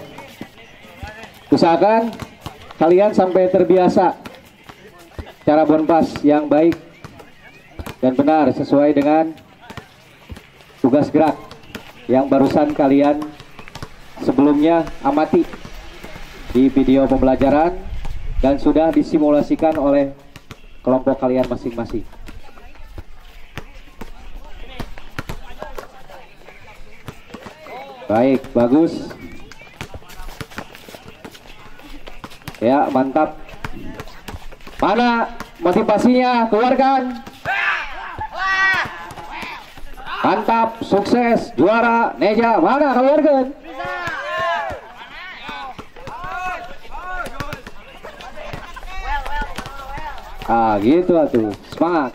Usahakan kalian sampai terbiasa cara bound pass yang baik dan benar sesuai dengan tugas gerak yang barusan kalian sebelumnya amati di video pembelajaran dan sudah disimulasikan oleh kelompok kalian masing-masing. Baik, bagus. Ya, mantap. Mana motivasinya? Keluarkan. Mantap, sukses, juara, Neja. Mana keluarkan? Ah, gitu atuh. Semangat.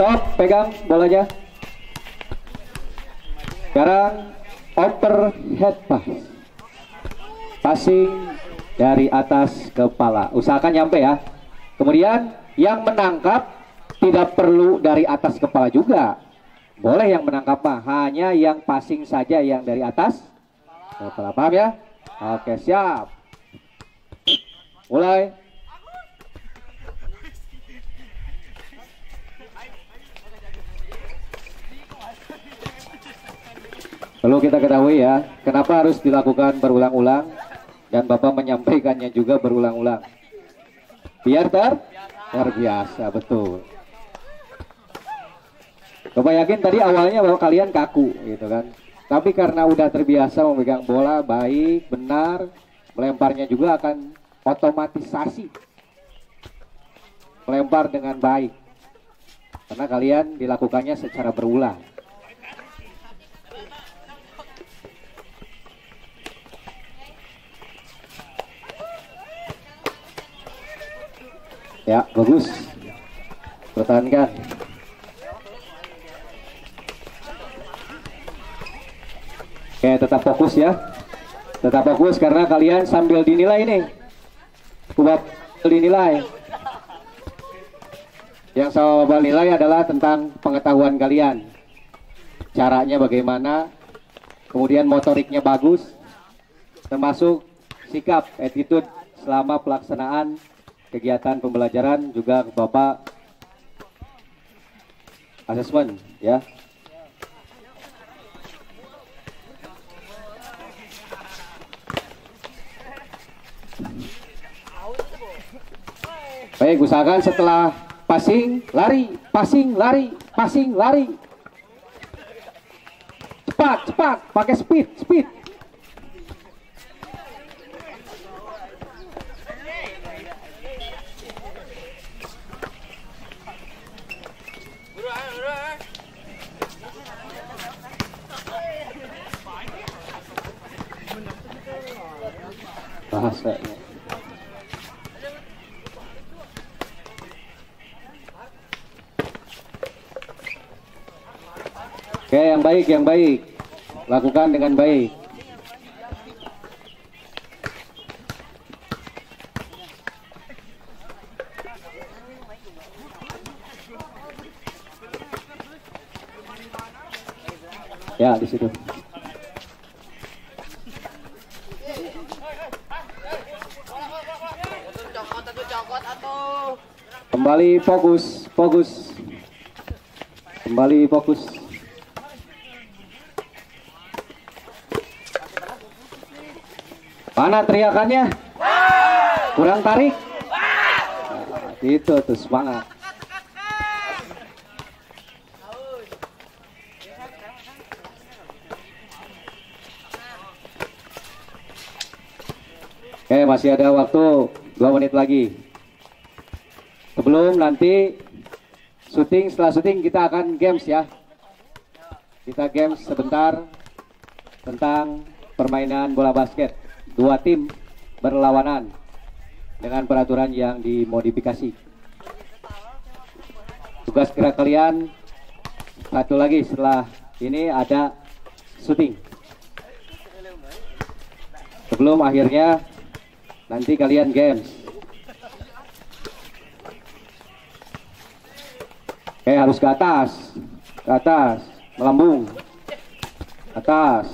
Stop, pegang bolanya. Sekarang overhead pass. Passing dari atas kepala. Usahakan nyampe ya. Kemudian yang menangkap tidak perlu dari atas kepala juga. Boleh yang menangkap mah, hanya yang passing saja yang dari atas kepala. Paham ya? Oke, siap. Mulai. Perlu kita ketahui ya, kenapa harus dilakukan berulang-ulang dan Bapak menyampaikannya juga berulang-ulang. Biar terbiasa, betul. Bapak yakin tadi awalnya bahwa kalian kaku gitu kan. Tapi karena udah terbiasa memegang bola baik, benar, melemparnya juga akan otomatisasi. Melempar dengan baik. Karena kalian dilakukannya secara berulang. Ya, bagus. Pertahankan. Oke, tetap fokus ya. Tetap fokus karena kalian sambil dinilai nih. Bapak dinilai. Yang saya Bapak nilai adalah tentang pengetahuan kalian. Caranya bagaimana, kemudian motoriknya bagus, termasuk sikap, attitude selama pelaksanaan kegiatan pembelajaran juga Bapak asesmen ya. Baik, usahakan setelah passing lari, passing lari, passing lari. Cepat, pakai speed. Bahasanya. Oke, yang baik. Lakukan dengan baik. Ya, di situ. Kembali fokus. Kembali fokus. Mana teriakannya? Kurang tarik. Nah, itu tuh semangat. Oke, masih ada waktu 2 menit lagi. Sebelum nanti syuting, setelah syuting kita akan games ya. Kita games sebentar tentang permainan bola basket. 2 tim berlawanan dengan peraturan yang dimodifikasi. Tugas gerak kalian satu lagi setelah ini ada syuting. Sebelum akhirnya nanti kalian games. Oke, harus ke atas, melambung, atas.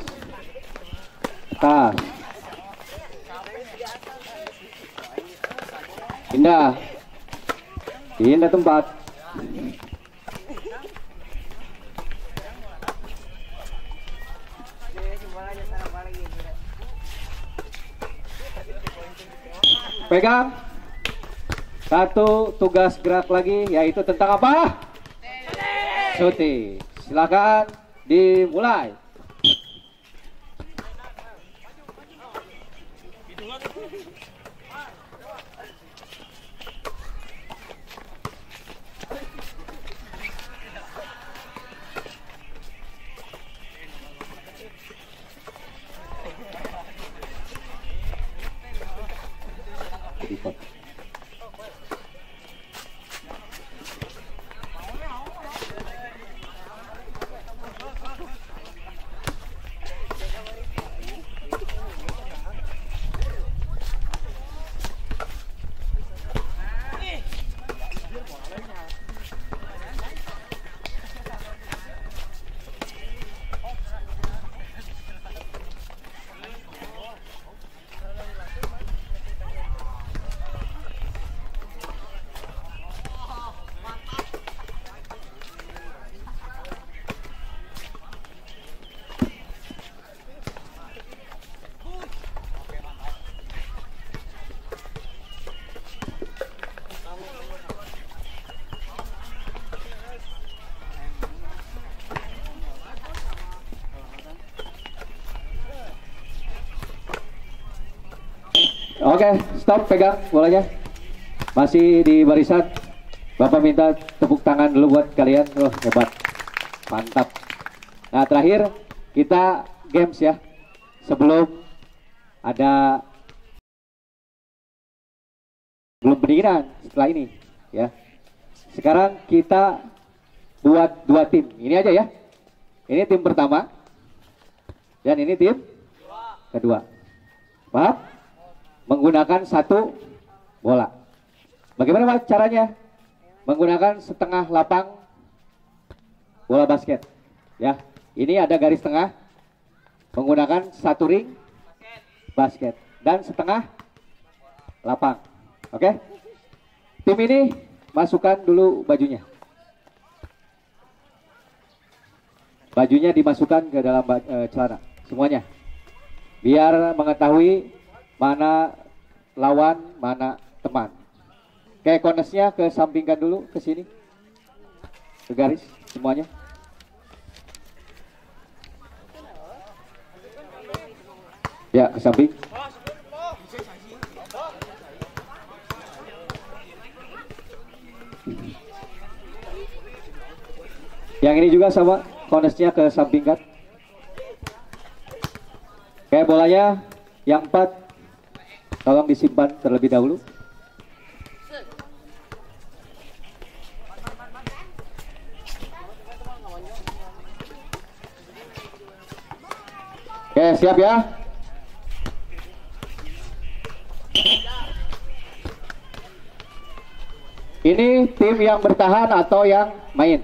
Pindah tempat. Pegang. Satu tugas gerak lagi, yaitu tentang apa? Shooting. Silakan dimulai. Oke, stop, pegang bolanya. Masih di barisan. Bapak minta tepuk tangan dulu buat kalian. Oh, hebat. Mantap. Nah, terakhir kita games ya. Sebelum ada belum pendinginan setelah ini ya. Sekarang kita buat 2 tim. Ini aja ya. Ini tim pertama. Dan ini tim kedua. Paham? Menggunakan 1 bola. Bagaimana Pak caranya? Menggunakan setengah lapang bola basket. Ya, ini ada garis tengah. Menggunakan 1 ring basket dan setengah lapang. Oke? Tim ini masukkan dulu bajunya. Bajunya dimasukkan ke dalam celana semuanya. Biar mengetahui mana lawan, mana teman. Kayak konesnya kesampingkan dulu ke sini. Ke garis semuanya. Ya, ke samping. Yang ini juga sama, konesnya ke sampingkan. Kayak bolanya yang 4 tolong disimpan terlebih dahulu. Oke, siap ya. Ini tim yang bertahan atau yang main?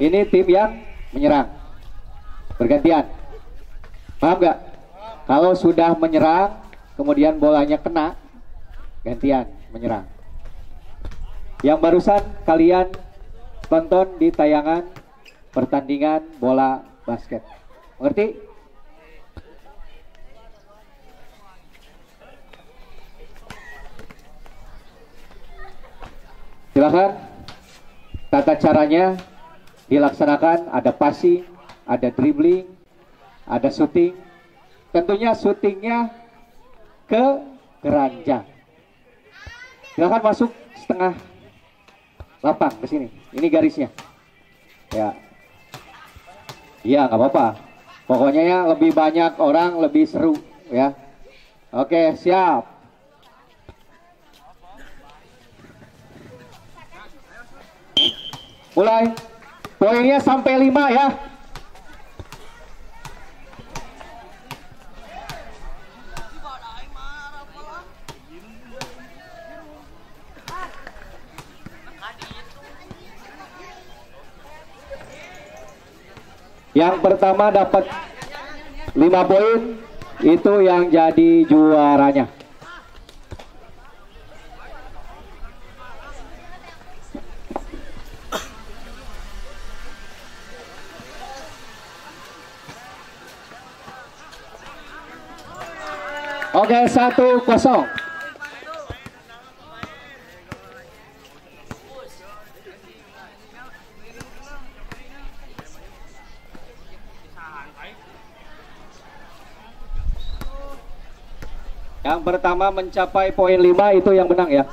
Ini tim yang menyerang. Bergantian. Paham nggak? Kalau sudah menyerang, kemudian bolanya kena, gantian menyerang. Yang barusan kalian tonton di tayangan pertandingan bola basket. Mengerti? Silakan. Tata caranya dilaksanakan, ada passing, ada dribbling, ada shooting. Tentunya shootingnya ke keranjang. Silakan masuk setengah lapang ke sini. Ini garisnya. Ya. Iya, nggak apa-apa. Pokoknya ya lebih banyak orang lebih seru ya. Oke, siap. Mulai. Poinnya sampai 5 ya. Yang pertama dapat 5 poin, itu yang jadi juaranya. Oke, 1-0. Yang pertama mencapai poin 5 itu yang menang ya.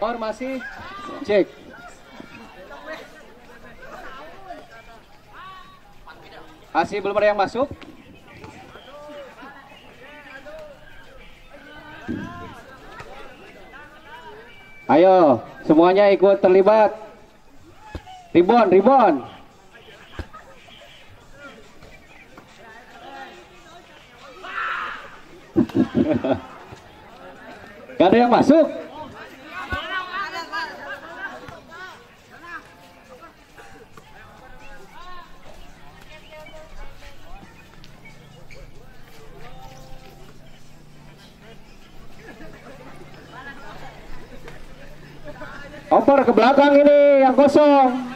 Formasi cek. Masih belum ada yang masuk. Ayo, semuanya ikut terlibat. Ribon. Gak ada yang masuk. Oper ke belakang ini yang kosong.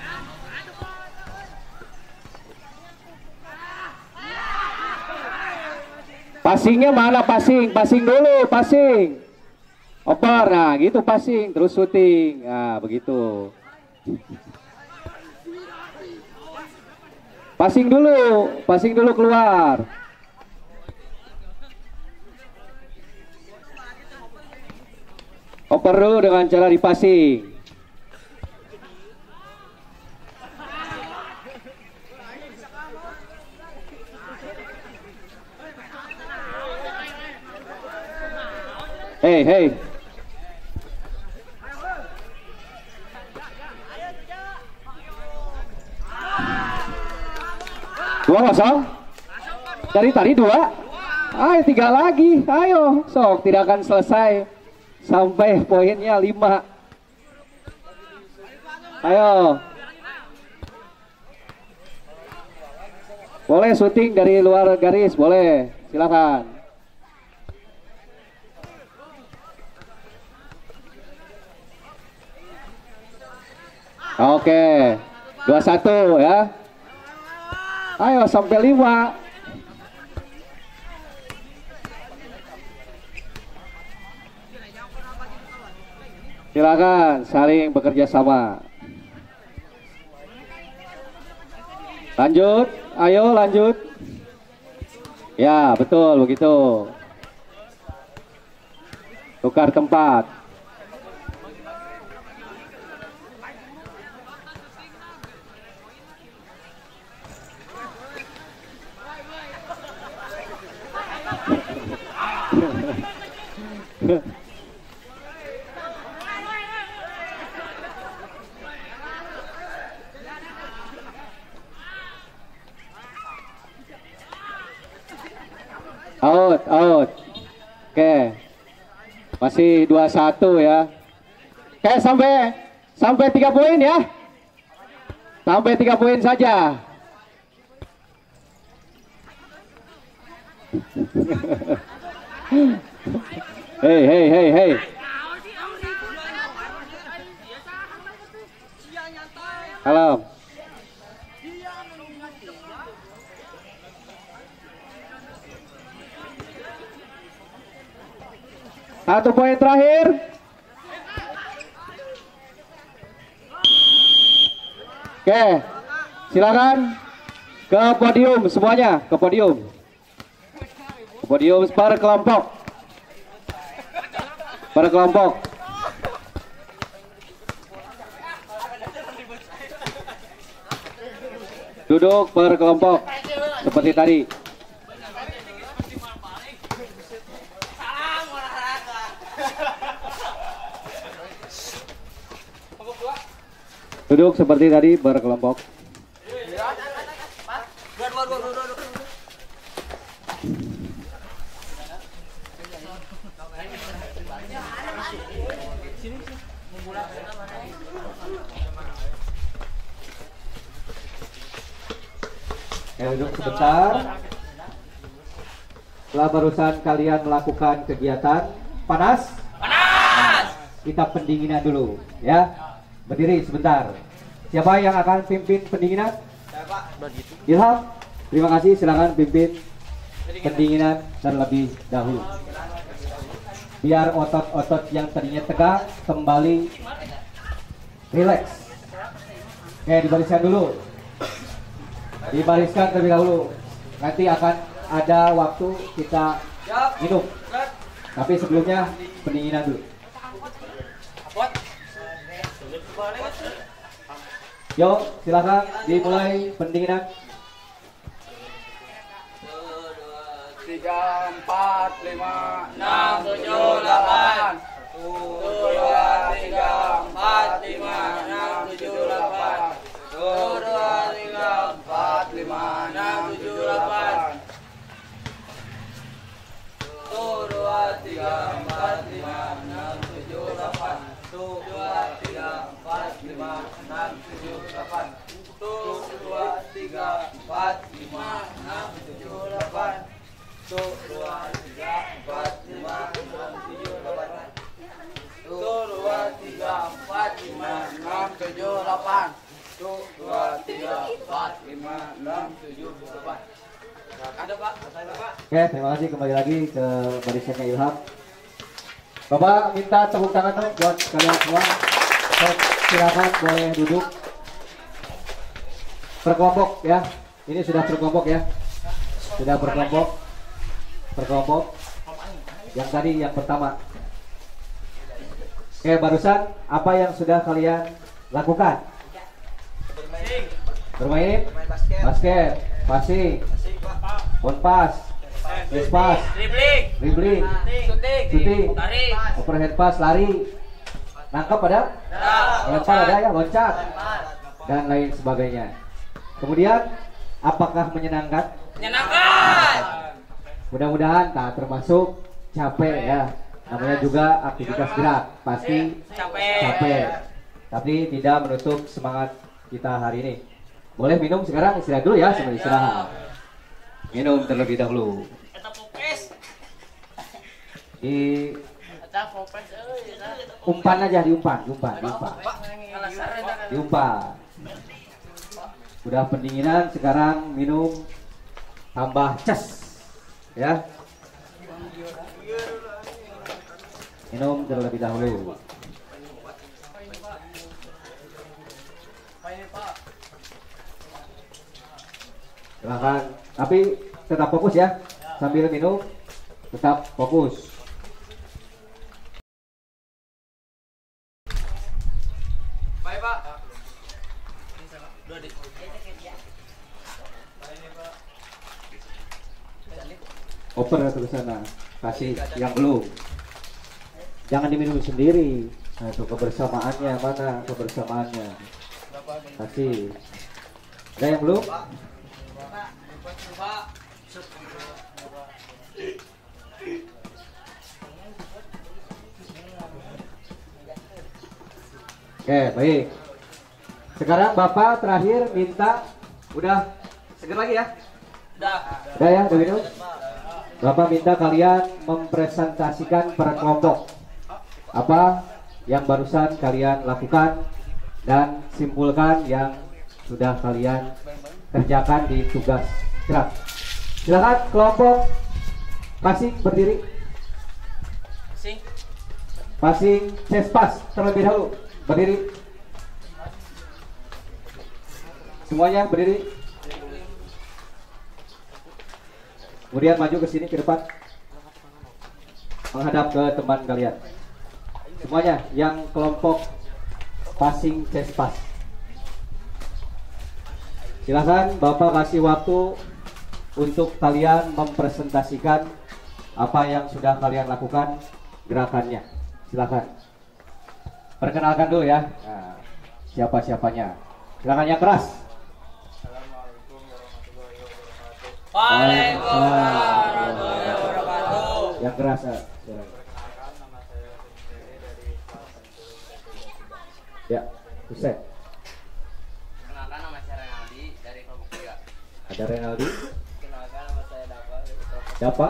Passingnya mana passing? Passing dulu, passing. Oper, nah gitu passing, terus syuting. Nah begitu. Passing dulu keluar. Oper dulu dengan cara dipassing. Hey. 2-0. Dari tadi 2. Ayo 3 lagi. Ayo, sok tidak akan selesai sampai poinnya 5. Ayo. Boleh syuting dari luar garis, boleh. Silakan. Oke, 2-1 ya. Ayo sampai 5. Silakan saling bekerja sama. Lanjut, ayo lanjut. Ya, betul begitu. Tukar tempat. Out. Oke. Masih 2-1 ya. Oke, sampai 3 poin ya. Sampai 3 poin saja. Hey. Salam. Satu poin terakhir. Oke, silakan ke podium semuanya, ke podium. Ke podium per kelompok. Per kelompok. Duduk per kelompok seperti tadi. Duduk seperti tadi berkelompok. Duduk sebentar. Setelah barusan kalian melakukan kegiatan panas, kita pendinginan dulu ya. Berdiri sebentar. Siapa yang akan pimpin pendinginan? Saya, Pak. Ilham. Terima kasih, silakan pimpin pendinginan terlebih dahulu. Biar otot-otot yang tadinya tegang kembali rileks. Oke, dibariskan dulu. Dibariskan terlebih dahulu. Nanti akan ada waktu kita minum. Tapi sebelumnya pendinginan dulu. Yuk, silakan dimulai pendinginan. 3, 4, 5, 6, 7, 8. 1, 2, 3. enam, tujuh, delapan. 1, 2, 3, 4, 5, 6, 7, 8. Ada Pak, ada Pak. Oke, terima kasih kembali lagi ke barisannya Ilham. Bapak minta tepuk tangan dong buat kalian semua. Silakan boleh duduk. Berkelompok ya. Ini sudah berkelompok ya. Sudah berkelompok. Berkelompok. Yang tadi yang pertama. Oke, barusan apa yang sudah kalian lakukan? Bermain basket, passing, on-pass, pass, dribbling, shooting, overhead pass, lari, nangkap ada, lempar ada ya, loncat, dan lain sebagainya. Kemudian, apakah menyenangkan? Menyenangkan. Mudah-mudahan tak termasuk capek ya. Namanya juga aktivitas gerak, pasti capek. Tapi tidak menutup semangat kita hari ini. Boleh minum sekarang, istirahat dulu ya, sambil istirahat. Minum terlebih dahulu. Di umpan aja, diumpan. Udah pendinginan, sekarang minum tambah cas, ya. Minum terlebih dahulu. Silahkan, tapi tetap fokus ya. Sambil minum, tetap fokus. Baik Pak. Oper ke sana, kasih yang belum. Jangan diminum sendiri. Nah, itu kebersamaannya, mana kebersamaannya? Kasih. Ada yang belum? Oke, baik. Sekarang Bapak terakhir minta, udah seger lagi ya? Udah ya, udah minum? Bapak minta kalian mempresentasikan per kelompok apa yang barusan kalian lakukan dan simpulkan yang sudah kalian kerjakan di tugas gerak. Silakan kelompok passing berdiri. Passing chest pass terlebih dahulu berdiri. Semuanya berdiri. Kemudian maju ke sini ke depan, menghadap ke teman kalian. Semuanya yang kelompok passing chest pass. Silakan Bapak kasih waktu untuk kalian mempresentasikan apa yang sudah kalian lakukan gerakannya. Silakan. Perkenalkan dulu ya. Nah, siapa-siapanya. Silakan yang keras. Waalaikumsalam warahmatullahi wabarakatuh. Yang keras. Ya, Ustaz. Kenalkan nama saya Renaldi dari kelompok 3. Ada Renaldi. Kenalkan nama saya Dapa dari kelompok Dapa.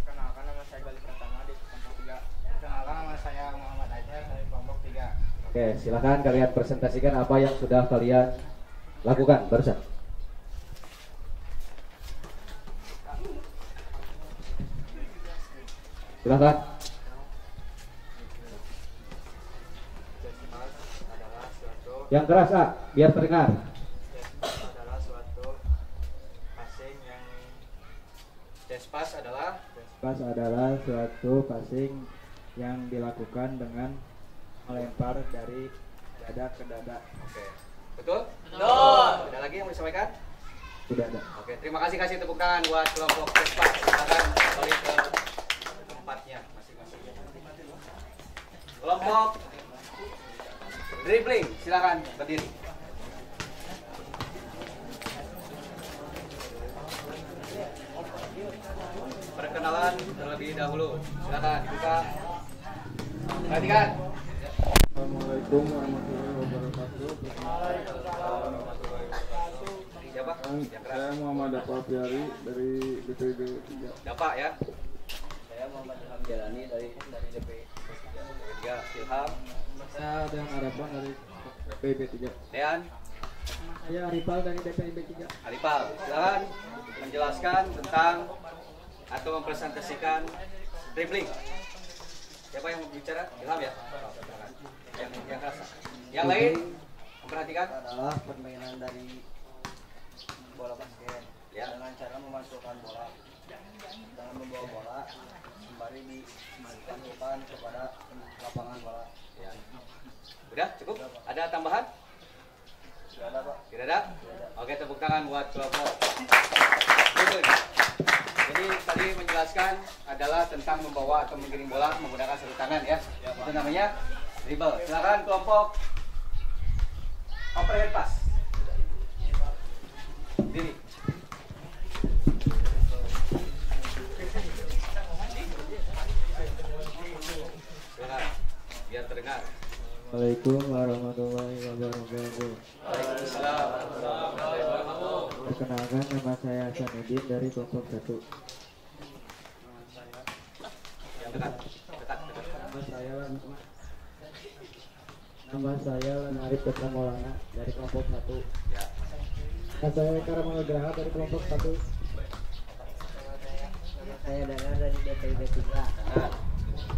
Kenalkan nama saya Galih Pratama di kelompok 3. Kenalkan nama saya Muhammad Aisyah dari kelompok 3. Oke, silakan kalian presentasikan apa yang sudah kalian lakukan barusan. Silakan. Yang keras biar terdengar. Adalah suatu passing yang chest pass adalah suatu passing yang dilakukan dengan melempar dari dada ke dada. Oke. Betul? Betul. Ada lagi yang mau disampaikan? Sudah ada. Oke, terima kasih tepuk tangan buat kelompok Vespa. Silakan kembali ke tempatnya masing-masing. Kelompok dribbling, silakan berdiri. Perkenalan terlebih dahulu. Silakan dibuka. Perhatikan. Assalamualaikum warahmatullahi wabarakatuh. Siapa? Yang keras. Saya Muhammad Dapa Piari dari DPD 3. Dapa ya. Saya Muhammad Ilham Jalani dari DP. Tiga Ilham. Saya dengan harapan dari PIB3. Dean. Saya Arifal dari DPIB3. Arifal, silakan menjelaskan tentang atau mempresentasikan dribbling. Siapa yang mau bicara? Ilham ya? Yang rasa. Yang lain memperhatikan adalah permainan dari bola basket ya. dengan cara memasukkan bola dengan membawa bola sembari dimasukkan kepada lapangan bola. Ya. Udah cukup? Ada tambahan? Tidak ada, Pak. Tidak ada? Oke, tepuk tangan buat kelompok. Jadi tadi menjelaskan adalah tentang membawa atau mengirim bola menggunakan satu tangan ya. Itu namanya dribble. Silakan kelompok overhead pass. Diri. Silakan biar terdengar. Assalamualaikum warahmatullahi wabarakatuh. Waalaikumsalam. Perkenalkan, nama saya Hasanuddin dari kelompok 1. Yang dekat. Nama saya Arif Putra Maulana dari kelompok 1. Ya. Nama saya Karamanul Graha dari kelompok 1. Saya Dara dari DPIB3. Nah,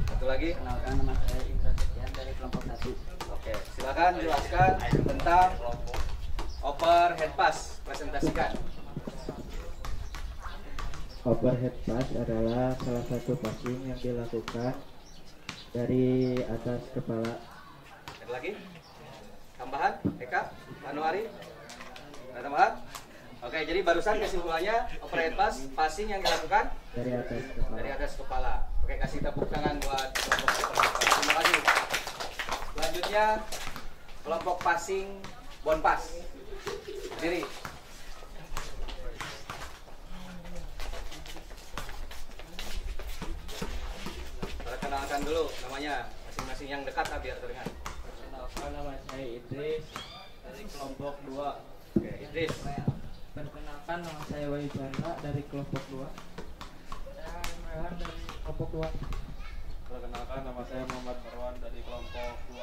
satu lagi. Kenalkan, nama saya Indra Setian dari kelompok 1. Oke, silakan jelaskan tentang overhead pass. Presentasikan. Overhead pass adalah salah satu passing yang dilakukan dari atas kepala. Ada lagi? Tambahan? Eka? Anuari? Ada tambahan? Oke, jadi barusan kesimpulannya overhead pass, passing yang dilakukan Dari atas kepala. dari atas kepala. Oke, kasih tepuk tangan buat kelompok overhead pass. Terima kasih. Selanjutnya kelompok passing bon pass. Diri. Perkenalkan dulu namanya masing-masing yang dekat lah biar terdengar. Perkenalkan, nama saya Idris dari kelompok 2. Oke, Idris. Perkenalkan, nama saya Wahyu Chandra dari kelompok 2. Saya Imran dari kelompok 2. Perkenalkan, nama saya Muhammad Marwan dari kelompok 2.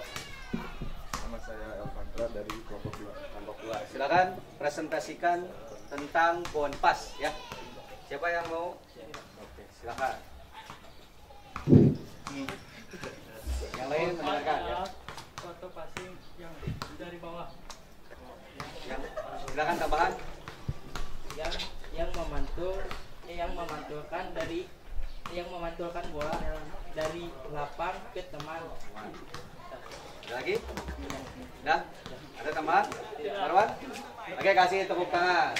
Nama saya Elvandra dari kelompok 2. Kelompok 2. Silakan presentasikan tentang bon pass ya. Siapa yang mau? Oke, silakan. Yang lain mendengarkan ya. Foto passing yang dari bawah. Silakan tambahan. yang memantulkan bola dari lapang ke teman. Ada lagi? Dah? Ada tambahan? Marwan? Oke, kasih tepuk tangan.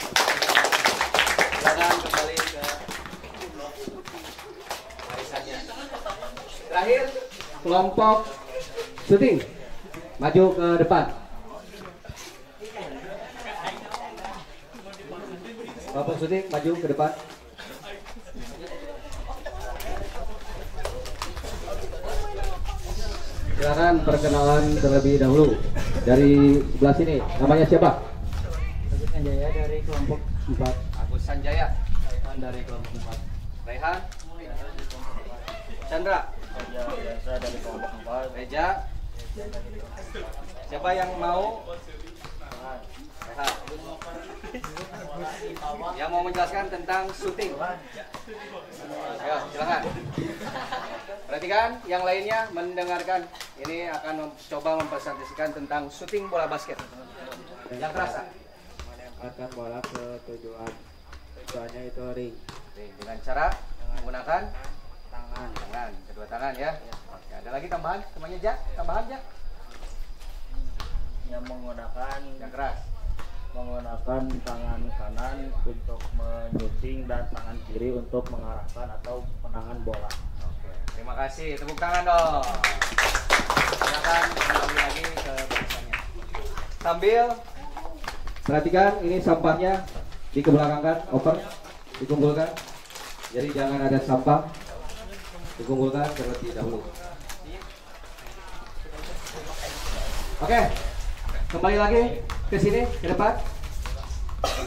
Silakan kembali ke barisannya. Terakhir, kelompok syuting. Maju ke depan. Kelompok syuting maju ke depan. Silakan perkenalan terlebih dahulu dari sebelah sini. Namanya siapa? Agus Sanjaya dari kelompok 4. Agus Sanjaya. Raihan dari kelompok 4. Raihan. Chandra. Saya biasa dari kelompok 4. Reja. Siapa yang mau? Rehan. Yang mau menjelaskan tentang syuting. Ayo, silakan. Perhatikan, yang lainnya mendengarkan. Ini akan coba mempresentasikan tentang syuting bola basket. Yang terasa. Menempatkan bola ke tujuan. Tujuannya itu ring. Dengan cara menggunakan tangan, kedua tangan ya. Oke, ada lagi tambahan? Semuanya Jak, tambahan Jak. Yang menggunakan Tangan kanan untuk menyuting dan tangan kiri untuk mengarahkan atau menangan bola. Oke, terima kasih. Tepuk tangan dong. Silakan kembali lagi ke barisannya. Sambil perhatikan ini sampahnya dikebelakangkan, over, dikumpulkan. Jadi jangan ada sampah, dikumpulkan terlebih dahulu. Oke, kembali lagi ke sini, ke depan.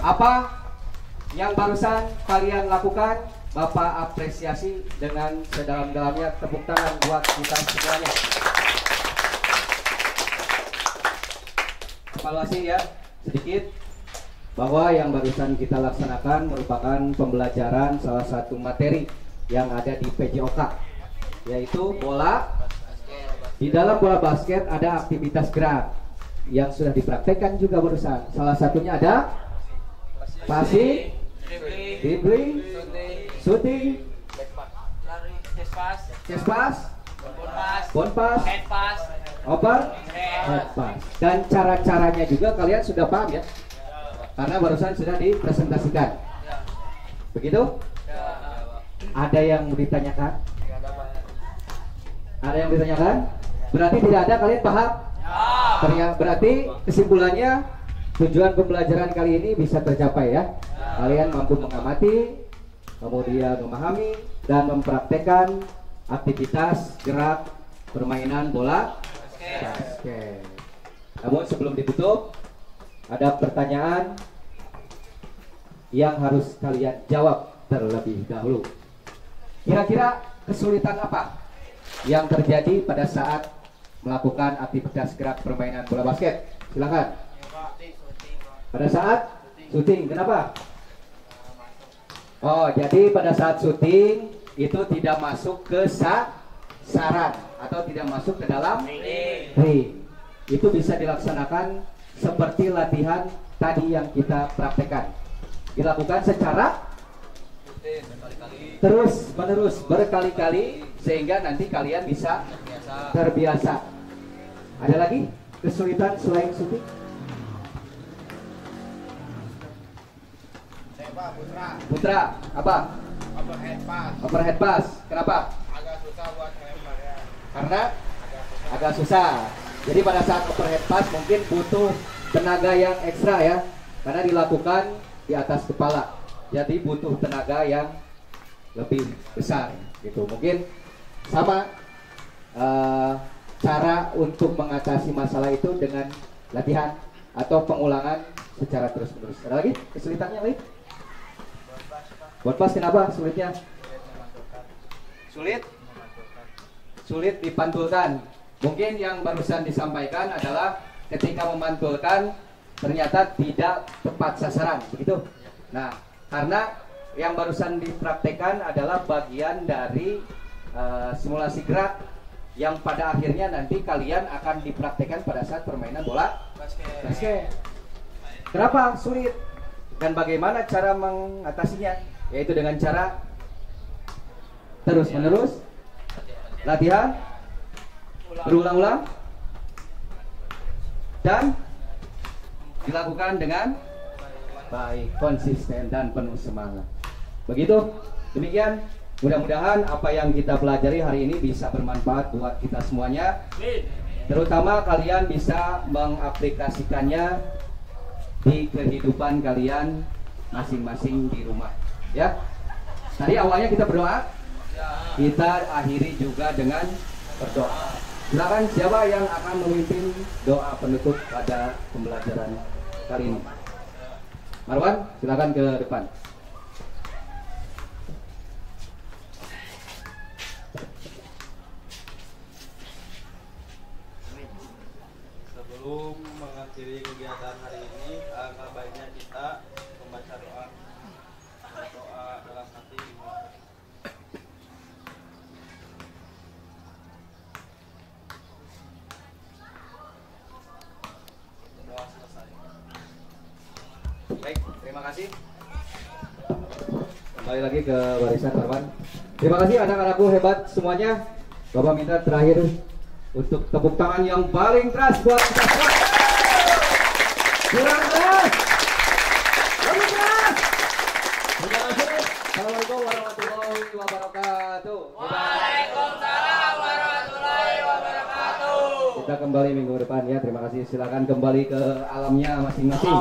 Apa yang barusan kalian lakukan Bapak apresiasi dengan sedalam-dalamnya, tepuk tangan buat kita semuanya. Evaluasi ya sedikit bahwa yang barusan kita laksanakan merupakan pembelajaran salah satu materi yang ada di PJOK, yaitu bola. Di dalam bola basket ada aktivitas gerak yang sudah dipraktekkan juga barusan. Salah satunya ada passing, dribbling, shooting, chest pass, bounce pass, head pass, head pass. Dan cara-caranya juga kalian sudah paham ya, karena barusan sudah dipresentasikan. Begitu? Ada yang ditanyakan? Ada yang ditanyakan? Berarti tidak ada, kalian paham? Berarti kesimpulannya tujuan pembelajaran kali ini bisa tercapai ya. Kalian mampu mengamati, kemudian memahami dan mempraktekkan aktivitas gerak permainan bola basket. Namun sebelum ditutup, ada pertanyaan yang harus kalian jawab terlebih dahulu. Kira-kira kesulitan apa yang terjadi pada saat melakukan aktivitas gerak permainan bola basket? Silakan. Pada saat syuting, kenapa? Oh, jadi pada saat syuting itu tidak masuk ke sasaran atau tidak masuk ke dalam ring. Itu bisa dilaksanakan seperti latihan tadi yang kita praktekkan. Dilakukan secara terus menerus berkali-kali sehingga nanti kalian bisa terbiasa. Ada lagi kesulitan selain syuting? Putra, apa? Overhead pass. Kenapa? Agak susah buat ngelempar ya. Karena agak susah. Jadi pada saat overhead pass mungkin butuh tenaga yang ekstra ya, karena dilakukan di atas kepala. Jadi butuh tenaga yang lebih besar gitu. Mungkin sama cara untuk mengatasi masalah itu dengan latihan atau pengulangan secara terus-menerus. Ada lagi kesulitannya lagi? Buat pas kenapa sulitnya? Sulit dipantulkan. Mungkin yang barusan disampaikan adalah ketika memantulkan ternyata tidak tepat sasaran, begitu. Nah, karena yang barusan dipraktekkan adalah bagian dari simulasi gerak yang pada akhirnya nanti kalian akan dipraktekkan pada saat permainan bola basket. Kenapa sulit? Dan bagaimana cara mengatasinya? Yaitu dengan cara terus-menerus latihan, berulang-ulang, dan dilakukan dengan baik, konsisten, dan penuh semangat. Begitu, demikian. Mudah-mudahan apa yang kita pelajari hari ini bisa bermanfaat buat kita semuanya. Terutama kalian bisa mengaplikasikannya di kehidupan kalian masing-masing di rumah. Ya, tadi awalnya kita berdoa, kita akhiri juga dengan berdoa. Silakan siapa yang akan memimpin doa penutup pada pembelajaran kali ini? Marwan, silakan ke depan. Sebelum mengakhiri kegiatan hari ini, alangkah baiknya kita membaca doa. Doa dalam hati dimulai. Doa selesai. Baik, terima kasih. Kembali lagi ke barisan Marwan. Terima kasih anak-anakku hebat semuanya. Bapak minta terakhir untuk tepuk tangan yang paling keras buat kita semua. Kurang keras. Lebih keras. Terima kasih. Assalamualaikum warahmatullahi wabarakatuh. Waalaikumsalam warahmatullahi wabarakatuh. Kita kembali minggu depan ya. Terima kasih. Silakan kembali ke alamnya masing-masing.